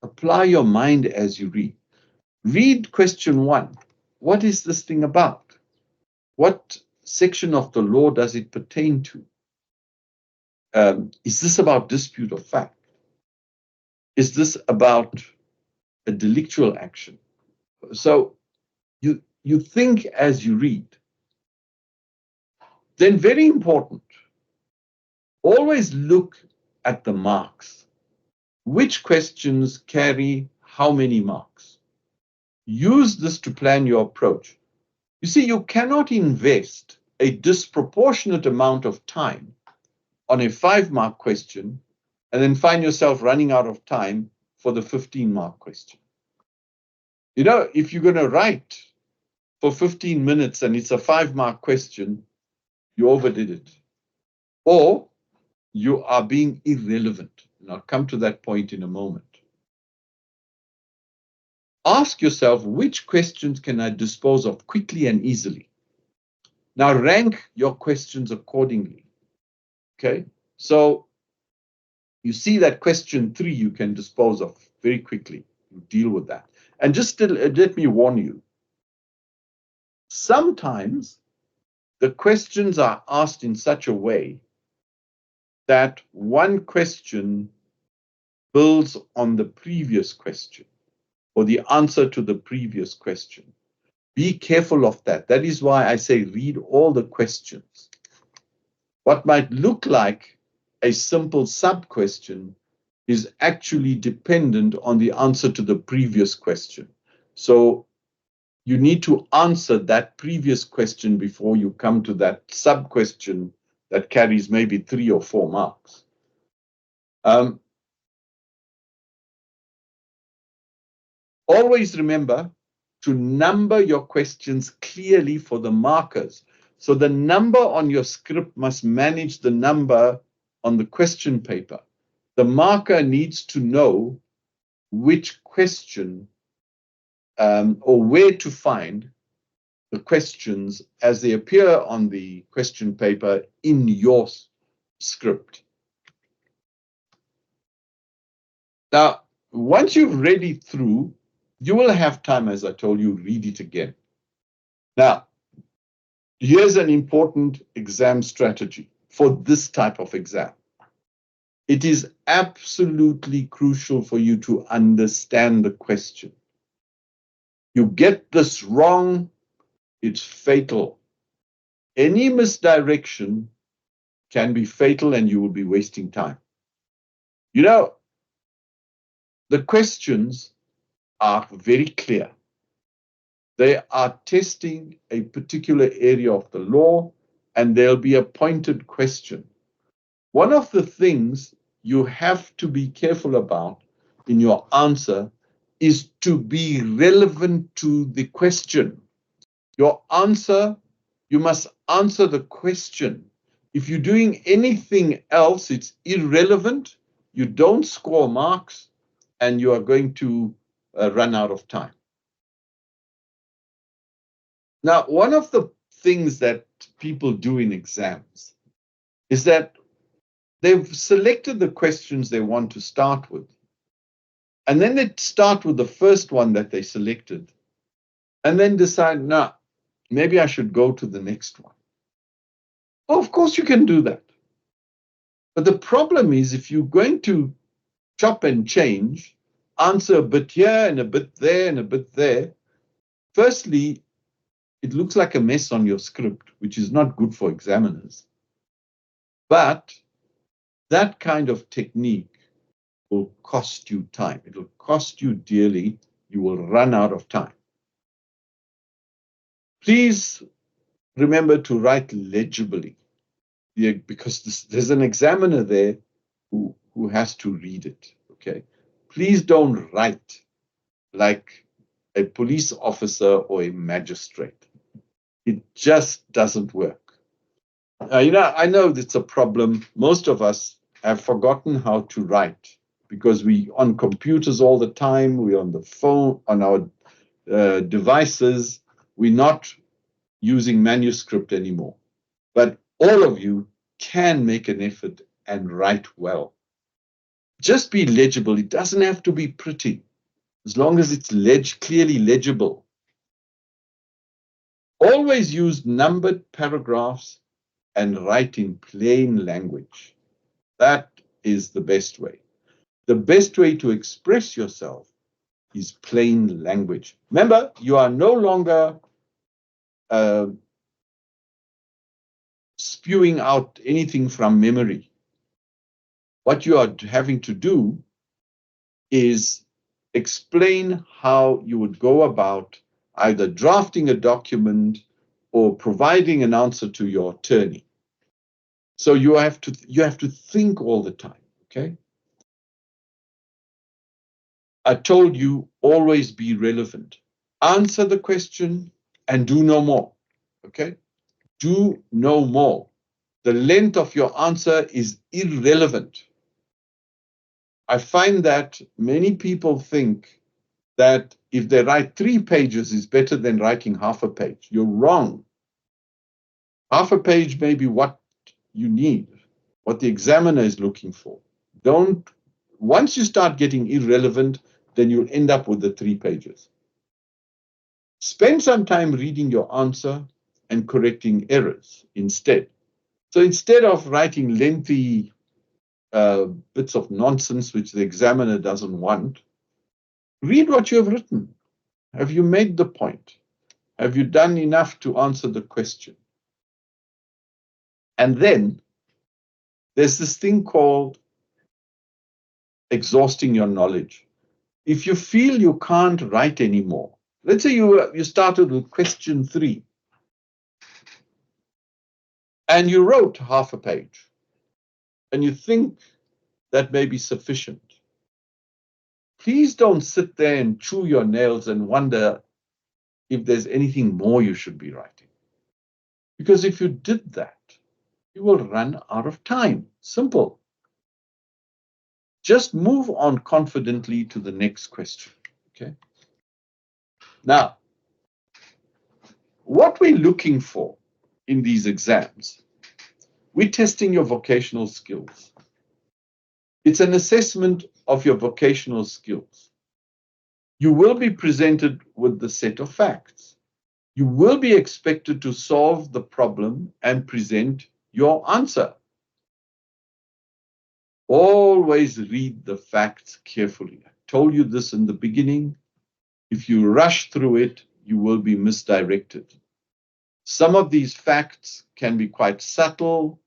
Apply your mind as you read. Read question 1. What is this thing about? What section of the law does it pertain to? Is this about dispute of fact? Is this about a delictual action? So you think as you read. Then very important, always look at the marks. Which questions carry how many marks? Use this to plan your approach. You see, you cannot invest a disproportionate amount of time on a 5-mark question and then find yourself running out of time for the 15-mark question. You know, if you're going to write for 15 minutes and it's a 5-mark question, you overdid it. Or you are being irrelevant. And I'll come to that point in a moment. Ask yourself, which questions can I dispose of quickly and easily? Now rank your questions accordingly. Okay, so you see that question 3 you can dispose of very quickly. You deal with that. And just let me warn you, sometimes the questions are asked in such a way that one question builds on the previous question or the answer to the previous question. Be careful of that. That is why I say read all the questions. What might look like a simple sub-question is actually dependent on the answer to the previous question. So you need to answer that previous question before you come to that sub-question that carries maybe 3 or 4 marks. Always remember to number your questions clearly for the markers. So the number on your script must manage the number on the question paper. The marker needs to know which question or where to find the questions as they appear on the question paper in your script. Now, once you've read it through, you will have time, as I told you, read it again. Now, here's an important exam strategy for this type of exam. It is absolutely crucial for you to understand the question. You get this wrong, it's fatal. Any misdirection can be fatal and you will be wasting time. You know, the questions are very clear. They are testing a particular area of the law, and there'll be a pointed question. One of the things you have to be careful about in your answer is to be relevant to the question. Your answer, you must answer the question. If you're doing anything else, it's irrelevant, you don't score marks, and you are going to run out of time. Now, one of the things that people do in exams is that they've selected the questions they want to start with. And then they start with the first one that they selected and then decide, nah, maybe I should go to the next one. Well, of course you can do that. But the problem is if you're going to chop and change, answer a bit here and a bit there and a bit there, firstly, it looks like a mess on your script, which is not good for examiners. But that kind of technique will cost you time. It'll cost you dearly. You will run out of time. Please remember to write legibly, because there's an examiner there who has to read it, okay? Please don't write like a police officer or a magistrate. It just doesn't work. I know it's a problem. Most of us have forgotten how to write because we're on computers all the time. We're on the phone, on our devices. We're not using manuscript anymore. But all of you can make an effort and write well. Just be legible. It doesn't have to be pretty, as long as it's clearly legible. Always use numbered paragraphs and write in plain language. That is the best way. The best way to express yourself is plain language. Remember, you are no longer spewing out anything from memory. What you are having to do is explain how you would go about either drafting a document or providing an answer to your attorney. So you have to think all the time, okay? I told you, always be relevant. Answer the question and do no more, okay? Do no more. The length of your answer is irrelevant. I find that many people think that if they write 3 pages is better than writing half a page. You're wrong. Half a page may be what you need, what the examiner is looking for. Once you start getting irrelevant, then you'll end up with the 3 pages. Spend some time reading your answer and correcting errors instead. So instead of writing lengthy bits of nonsense which the examiner doesn't want, read what you have written. Have you made the point? Have you done enough to answer the question? And then there's this thing called exhausting your knowledge. If you feel you can't write anymore, let's say you started with question 3 and you wrote half a page and you think that may be sufficient. Please don't sit there and chew your nails and wonder if there's anything more you should be writing. Because if you did that, you will run out of time. Simple. Just move on confidently to the next question, okay? Now, what we're looking for in these exams, we're testing your vocational skills. It's an assessment of your vocational skills. You will be presented with the set of facts. You will be expected to solve the problem and present your answer. Always read the facts carefully. I told you this in the beginning. If you rush through it, you will be misdirected. Some of these facts can be quite subtle.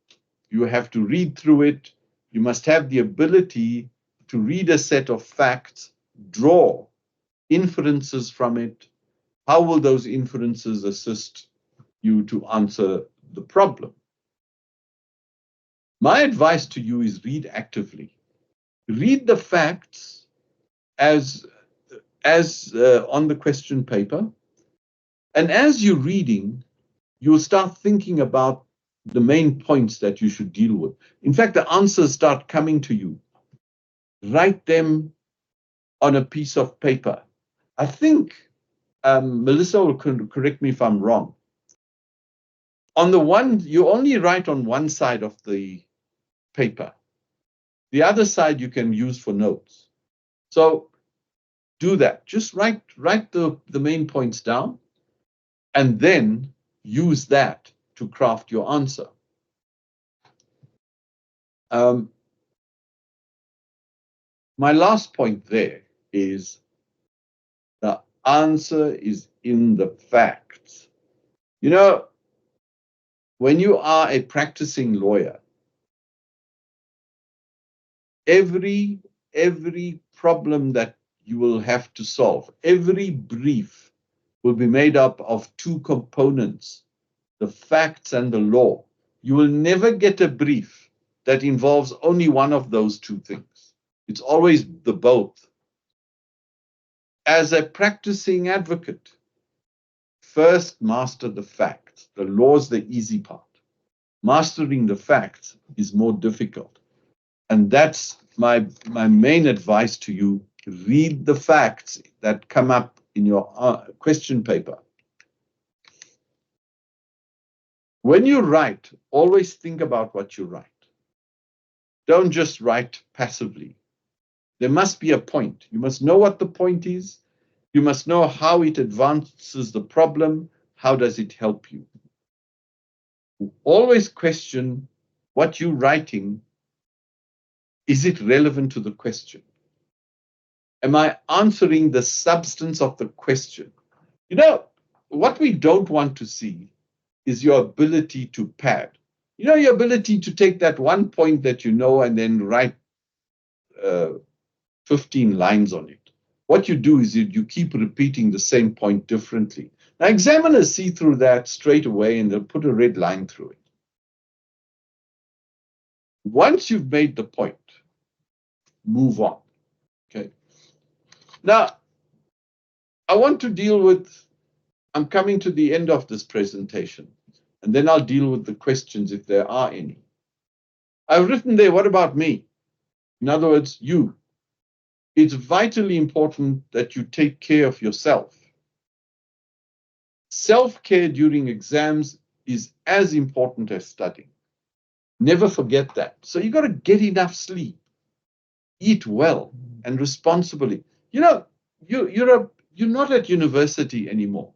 You have to read through it. You must have the ability to read a set of facts, draw inferences from it. How will those inferences assist you to answer the problem? My advice to you is read actively. Read the facts as on the question paper. And as you're reading, you'll start thinking about the main points that you should deal with. In fact, the answers start coming to you. Write them on a piece of paper. I think Melissa will correct me if I'm wrong. On the one, you only write on one side of the paper. The other side you can use for notes. So do that. Just write the main points down and then use that to craft your answer. My last point there is the answer is in the facts. You know, when you are a practicing lawyer, every problem that you will have to solve, every brief will be made up of two components, the facts and the law. You will never get a brief that involves only one of those two things. It's always the both. As a practicing advocate, first master the facts. The law is the easy part. Mastering the facts is more difficult. And that's my main advice to you. Read the facts that come up in your question paper. When you write, always think about what you write. Don't just write passively. There must be a point. You must know what the point is. You must know how it advances the problem. How does it help you? Always question what you're writing. Is it relevant to the question? Am I answering the substance of the question? You know, what we don't want to see is your ability to pad. You know, your ability to take that one point that you know and then write 15 lines on it. What you do is you keep repeating the same point differently. Now, examiners see through that straight away and they'll put a red line through it. Once you've made the point, move on. Okay. Now, I want to deal with, I'm coming to the end of this presentation, and then I'll deal with the questions if there are any. I've written there, what about me? In other words, you. It's vitally important that you take care of yourself. Self-care during exams is as important as studying. Never forget that. So you got to get enough sleep, eat well and responsibly. You know, you're not at university anymore.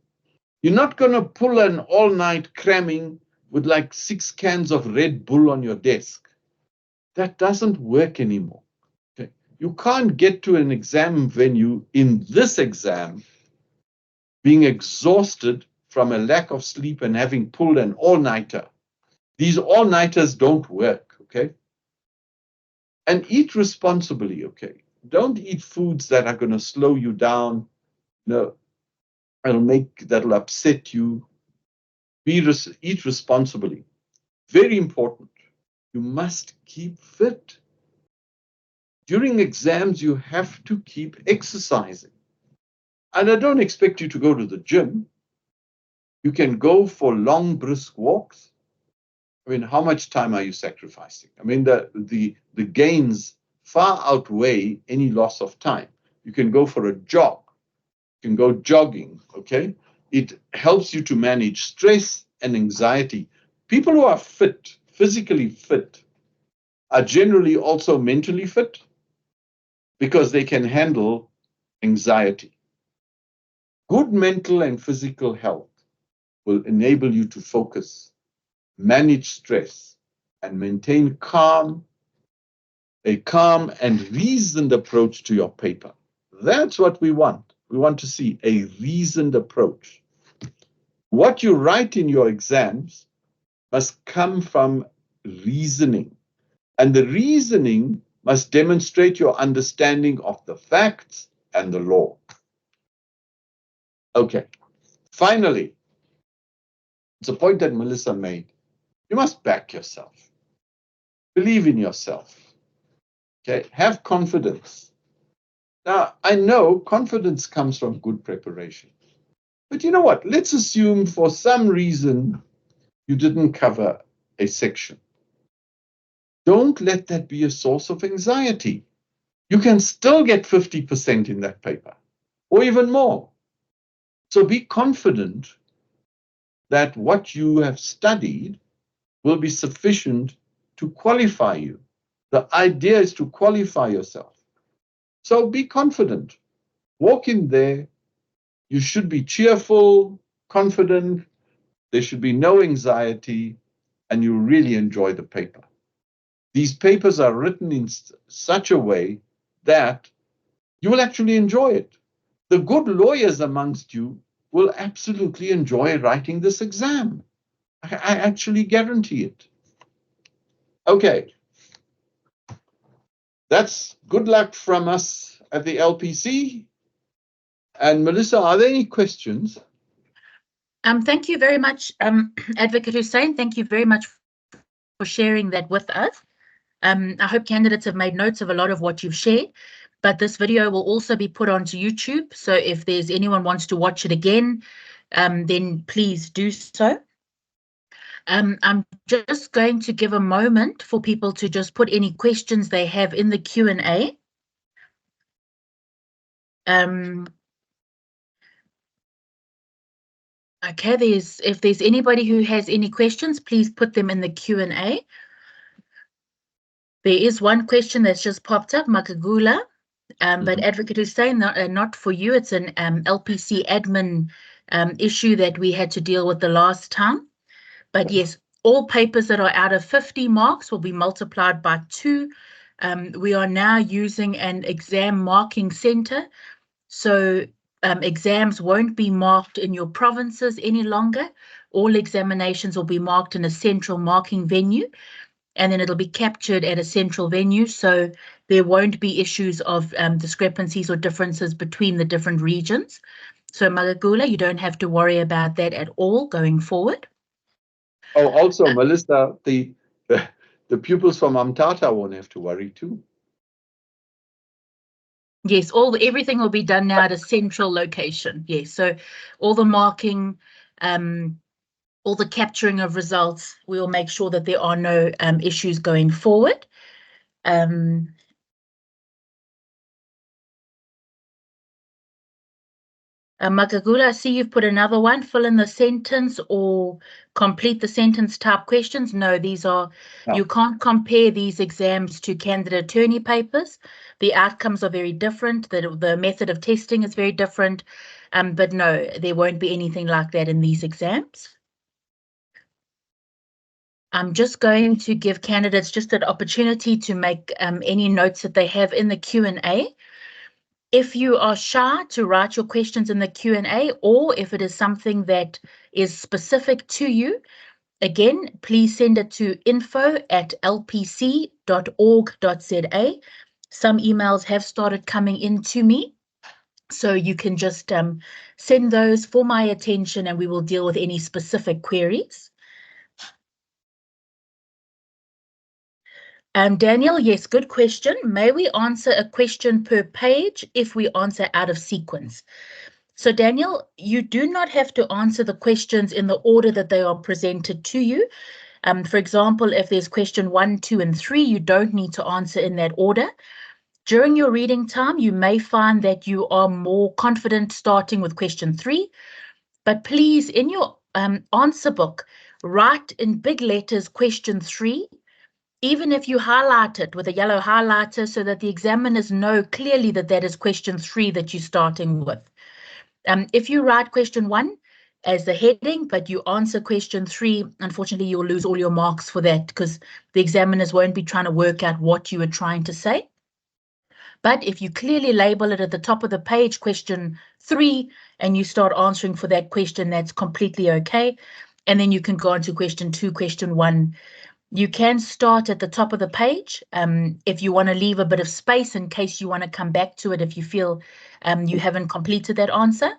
You're not going to pull an all-night cramming with like 6 cans of Red Bull on your desk. That doesn't work anymore. Okay? You can't get to an exam venue in this exam being exhausted from a lack of sleep and having pulled an all-nighter. These all-nighters don't work, okay? And eat responsibly, okay? Don't eat foods that are going to slow you down. No, that'll upset you. Eat responsibly. Very important. You must keep fit. During exams, you have to keep exercising. And I don't expect you to go to the gym. You can go for long, brisk walks. I mean, how much time are you sacrificing? I mean, the gains far outweigh any loss of time. You can go for a jog. You can go jogging, okay? It helps you to manage stress and anxiety. People who are fit, physically fit, are generally also mentally fit because they can handle anxiety. Good mental and physical health will enable you to focus, manage stress, and maintain a calm and reasoned approach to your paper. That's what we want. We want to see a reasoned approach. What you write in your exams must come from reasoning. And the reasoning must demonstrate your understanding of the facts and the law. Okay. Finally, it's a point that Melissa made. You must back yourself. Believe in yourself. Okay. Have confidence. Now, I know confidence comes from good preparation. But you know what? Let's assume for some reason you didn't cover a section. Don't let that be a source of anxiety. You can still get 50% in that paper, or even more. So be confident that what you have studied will be sufficient to qualify you. The idea is to qualify yourself. So be confident. Walk in there. You should be cheerful, confident. There should be no anxiety, and you really enjoy the paper. These papers are written in such a way that you will actually enjoy it. The good lawyers amongst you will absolutely enjoy writing this exam. I actually guarantee it. Okay. That's good luck from us at the LPC. And Melissa, are there any questions? Thank you very much, Advocate Hussein. Thank you very much for sharing that with us. I hope candidates have made notes of a lot of what you've shared, but this video will also be put onto YouTube. So if there's anyone wants to watch it again, then please do so. I'm just going to give a moment for people to just put any questions they have in the Q&A. Okay, if there's anybody who has any questions, please put them in the Q&A. There is one question that's just popped up, Makagula, but Advocate Hussein, not for you. It's an LPC admin issue that we had to deal with the last time. But yes, all papers that are out of 50 marks will be multiplied by 2. We are now using an exam marking center. So exams won't be marked in your provinces any longer. All examinations will be marked in a central marking venue, and then it'll be captured at a central venue. So there won't be issues of discrepancies or differences between the different regions. So Magagula, you don't have to worry about that at all going forward. Oh, also, Melissa, the pupils from Amtata won't have to worry too. Yes, everything will be done now at a central location. Yes, so all the marking, all the capturing of results, we will make sure that there are no issues going forward. Makagula, I see you've put another one. Fill in the sentence or complete the sentence type questions. No, these are, you can't compare these exams to candidate attorney papers. The outcomes are very different. The method of testing is very different. But no, there won't be anything like that in these exams. I'm just going to give candidates just an opportunity to make any notes that they have in the Q&A. If you are shy to write your questions in the Q&A, or if it is something that is specific to you, again, please send it to info@lpc.org.za. Some emails have started coming in to me, so you can just send those for my attention and we will deal with any specific queries. Daniel, yes, good question. May we answer a question per page if we answer out of sequence? So Daniel, you do not have to answer the questions in the order that they are presented to you. For example, if there's question 1, 2, and 3, you don't need to answer in that order. During your reading time, you may find that you are more confident starting with question 3, but please, in your answer book, write in big letters question 3, even if you highlight it with a yellow highlighter so that the examiners know clearly that that is question 3 that you're starting with. If you write question 1 as the heading, but you answer question 3, unfortunately, you'll lose all your marks for that because the examiners won't be trying to work out what you were trying to say. But if you clearly label it at the top of the page, question 3, and you start answering for that question, that's completely okay. And then you can go on to question 2, question 1, You can start at the top of the page if you want to leave a bit of space in case you want to come back to it if you feel you haven't completed that answer.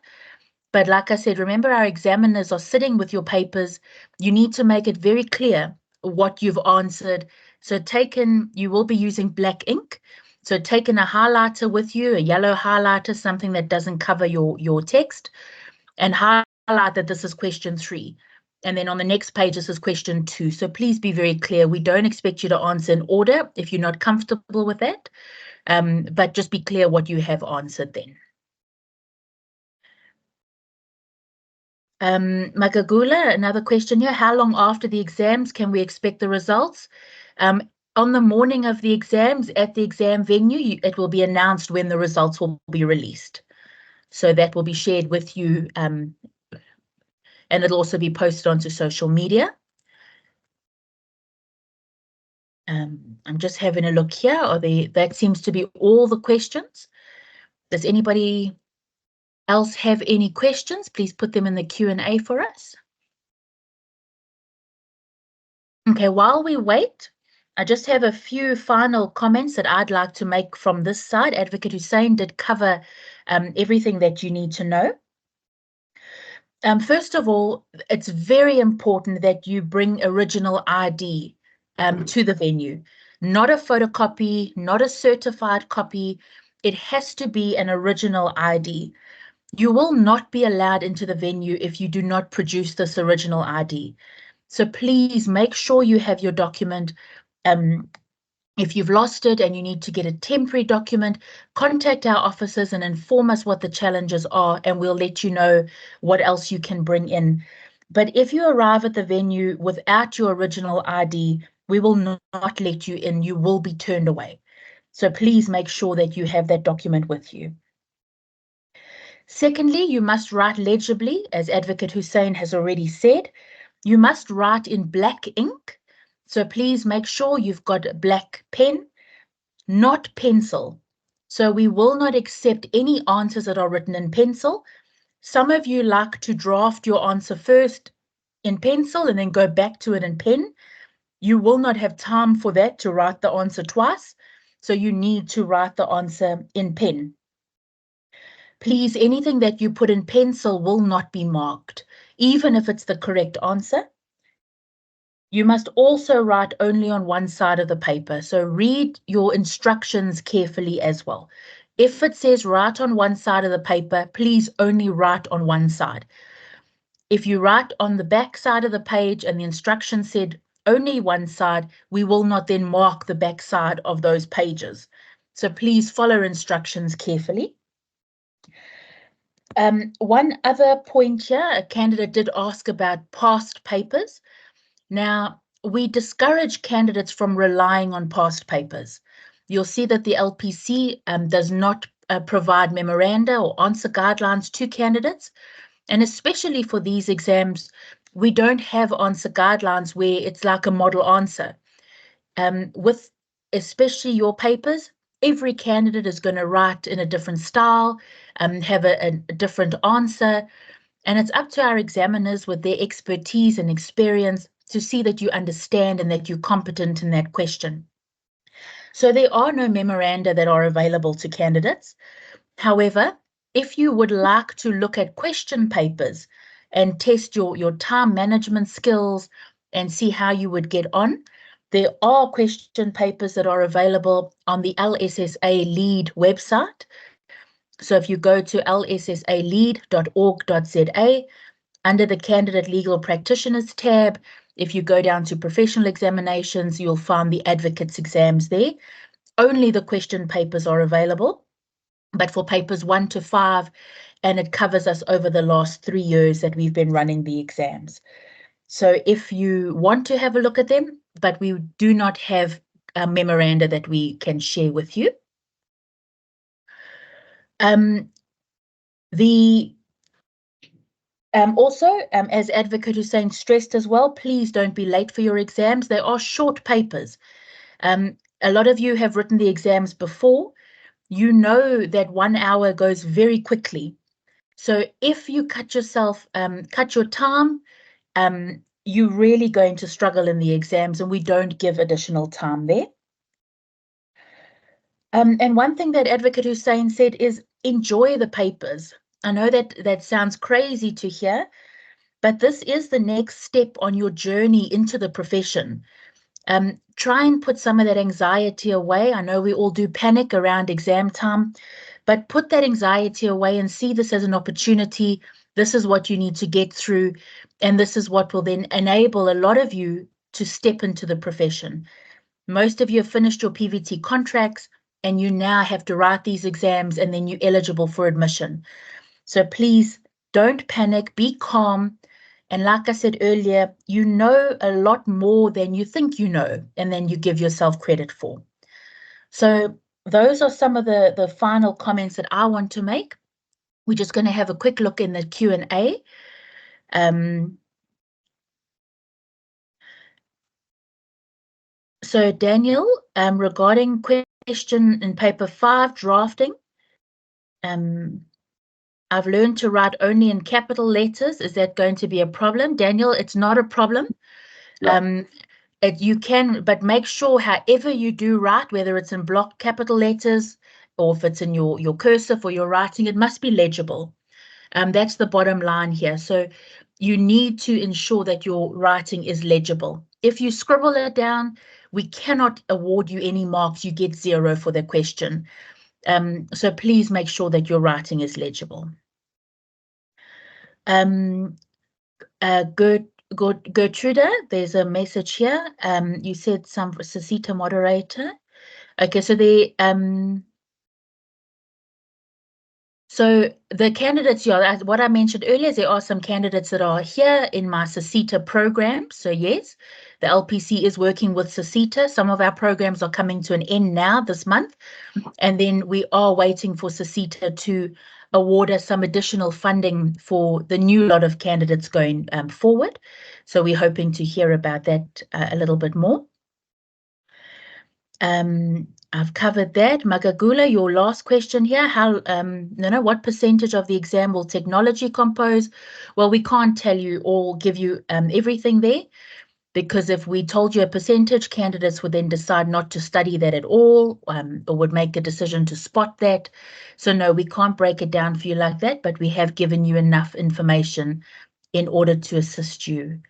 But like I said, remember our examiners are sitting with your papers. You need to make it very clear what you've answered. So you will be using black ink. So taking a highlighter with you, a yellow highlighter, something that doesn't cover your text, and highlight that this is question 3. And then on the next page, this is question 2. So please be very clear. We don't expect you to answer in order if you're not comfortable with that, but just be clear what you have answered then. Magagula, another question here. How long after the exams can we expect the results? On the morning of the exams at the exam venue, it will be announced when the results will be released. So that will be shared with you, and it'll also be posted onto social media. I'm just having a look here. That seems to be all the questions. Does anybody else have any questions? Please put them in the Q&A for us. Okay, while we wait, I just have a few final comments that I'd like to make from this side. Advocate Hussein did cover everything that you need to know. First of all, it's very important that you bring original ID to the venue. Not a photocopy, not a certified copy. It has to be an original ID. You will not be allowed into the venue if you do not produce this original ID. So please make sure you have your document. If you've lost it and you need to get a temporary document, contact our officers and inform us what the challenges are, and we'll let you know what else you can bring in. But if you arrive at the venue without your original ID, we will not let you in. You will be turned away. So please make sure that you have that document with you. Secondly, you must write legibly, as Advocate Hussein has already said. You must write in black ink. So please make sure you've got a black pen, not pencil. So we will not accept any answers that are written in pencil. Some of you like to draft your answer first in pencil and then go back to it in pen. You will not have time for that to write the answer twice. So you need to write the answer in pen. Please, anything that you put in pencil will not be marked, even if it's the correct answer. You must also write only on one side of the paper, so read your instructions carefully as well. If it says write on one side of the paper, please only write on one side. If you write on the back side of the page and the instructions said only one side, we will not then mark the back side of those pages. So please follow instructions carefully. One other point here, a candidate did ask about past papers. Now, we discourage candidates from relying on past papers. You'll see that the LPC does not provide memoranda or answer guidelines to candidates. And especially for these exams, we don't have answer guidelines where it's like a model answer. With especially your papers, every candidate is going to write in a different style, have a different answer. And it's up to our examiners with their expertise and experience to see that you understand and that you're competent in that question. So there are no memoranda that are available to candidates. However, if you would like to look at question papers and test your time management skills and see how you would get on, there are question papers that are available on the LSSA LEAD website. So if you go to lssalead.org.za, under the Candidate Legal Practitioners tab, if you go down to professional examinations, you'll find the advocates exams there. Only the question papers are available, but for papers 1 to 5, and it covers us over the last 3 years that we've been running the exams. So if you want to have a look at them, but we do not have a memoranda that we can share with you. Also, as Advocate Hussein stressed as well, please don't be late for your exams. They are short papers. A lot of you have written the exams before. You know that 1 hour goes very quickly. So if you cut your time, you're really going to struggle in the exams, and we don't give additional time there. And one thing that Advocate Hussein said is enjoy the papers. I know that sounds crazy to hear, but this is the next step on your journey into the profession. Try and put some of that anxiety away. I know we all do panic around exam time, but put that anxiety away and see this as an opportunity. This is what you need to get through, and this is what will then enable a lot of you to step into the profession. Most of you have finished your PVT contracts, and you now have to write these exams, and then you're eligible for admission. So please don't panic, be calm. And like I said earlier, you know a lot more than you think you know, and then you give yourself credit for. So those are some of the final comments that I want to make. We're just going to have a quick look in the Q&A. So Daniel, regarding question in paper 5, drafting, I've learned to write only in capital letters. Is that going to be a problem? Daniel, it's not a problem. Yeah. You can, but make sure however you do write, whether it's in block capital letters or if it's in your cursive or your writing, it must be legible. That's the bottom line here. So you need to ensure that your writing is legible. If you scribble it down, we cannot award you any marks. You get 0 for the question. So please make sure that your writing is legible. Gertruda, there's a message here. You said some Sasita moderator. Okay, so so the candidates, what I mentioned earlier is there are some candidates that are here in my Sasita program. So yes, the LPC is working with Sasita. Some of our programs are coming to an end now this month, and then we are waiting for Sasita to award us some additional funding for the new lot of candidates going forward. So we're hoping to hear about that a little bit more. I've covered that. Magagula, your last question here, what percentage of the exam will technology compose? Well, we can't tell you or give you everything there, because if we told you a percentage, candidates would then decide not to study that at all, or would make a decision to spot that. So no, we can't break it down for you like that, but we have given you enough information in order to assist you.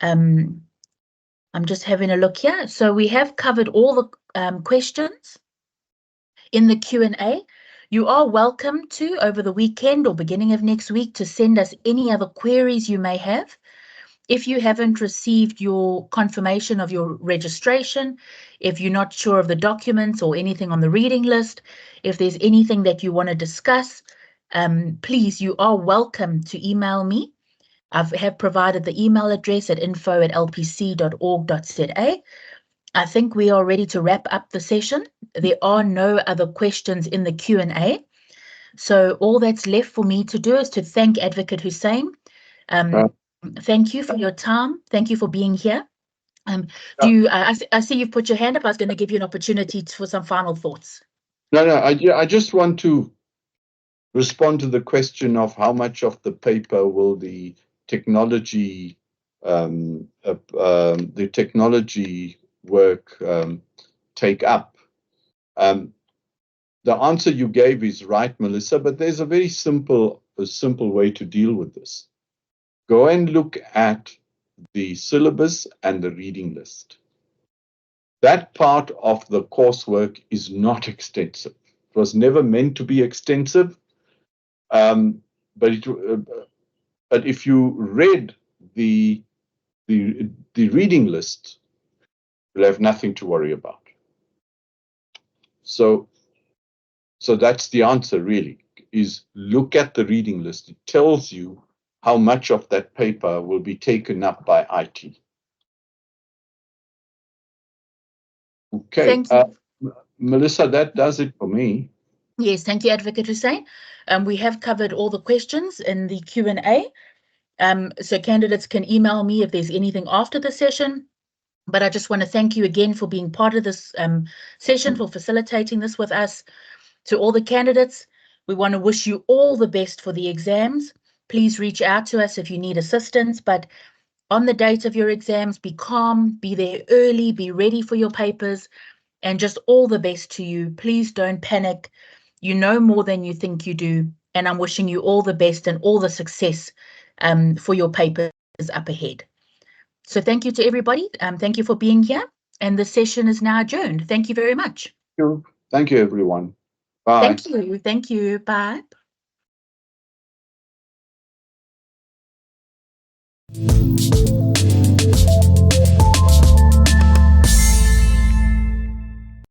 I'm just having a look here. So we have covered all the questions in the Q&A. You are welcome to, over the weekend or beginning of next week, to send us any other queries you may have. If you haven't received your confirmation of your registration, if you're not sure of the documents or anything on the reading list, if there's anything that you want to discuss, please, you are welcome to email me. I have provided the email address at info@lpc.org.za. I think we are ready to wrap up the session. There are no other questions in the Q&A. So all that's left for me to do is to thank Advocate Hussein. Thank you for your time. Thank you for being here. I see you've put your hand up. I was going to give you an opportunity for some final thoughts. No, I just want to respond to the question of how much of the paper will the technology work take up. The answer you gave is right, Melissa, but there's a very simple way to deal with this. Go and look at the syllabus and the reading list. That part of the coursework is not extensive. It was never meant to be extensive, but if you read the reading list, you'll have nothing to worry about. So that's the answer, really, is look at the reading list. It tells you how much of that paper will be taken up by IT. Okay. Thank you. Melissa, that does it for me. Yes, thank you, Advocate Hussein. We have covered all the questions in the Q&A. So candidates can email me if there's anything after the session. But I just want to thank you again for being part of this session, for facilitating this with us. To all the candidates, we want to wish you all the best for the exams. Please reach out to us if you need assistance, but on the date of your exams, be calm, be there early, be ready for your papers, and just all the best to you. Please don't panic. You know more than you think you do, and I'm wishing you all the best and all the success for your papers up ahead. So thank you to everybody. Thank you for being here, and the session is now adjourned. Thank you very much. Thank you, everyone. Bye. Thank you. Thank you. Bye.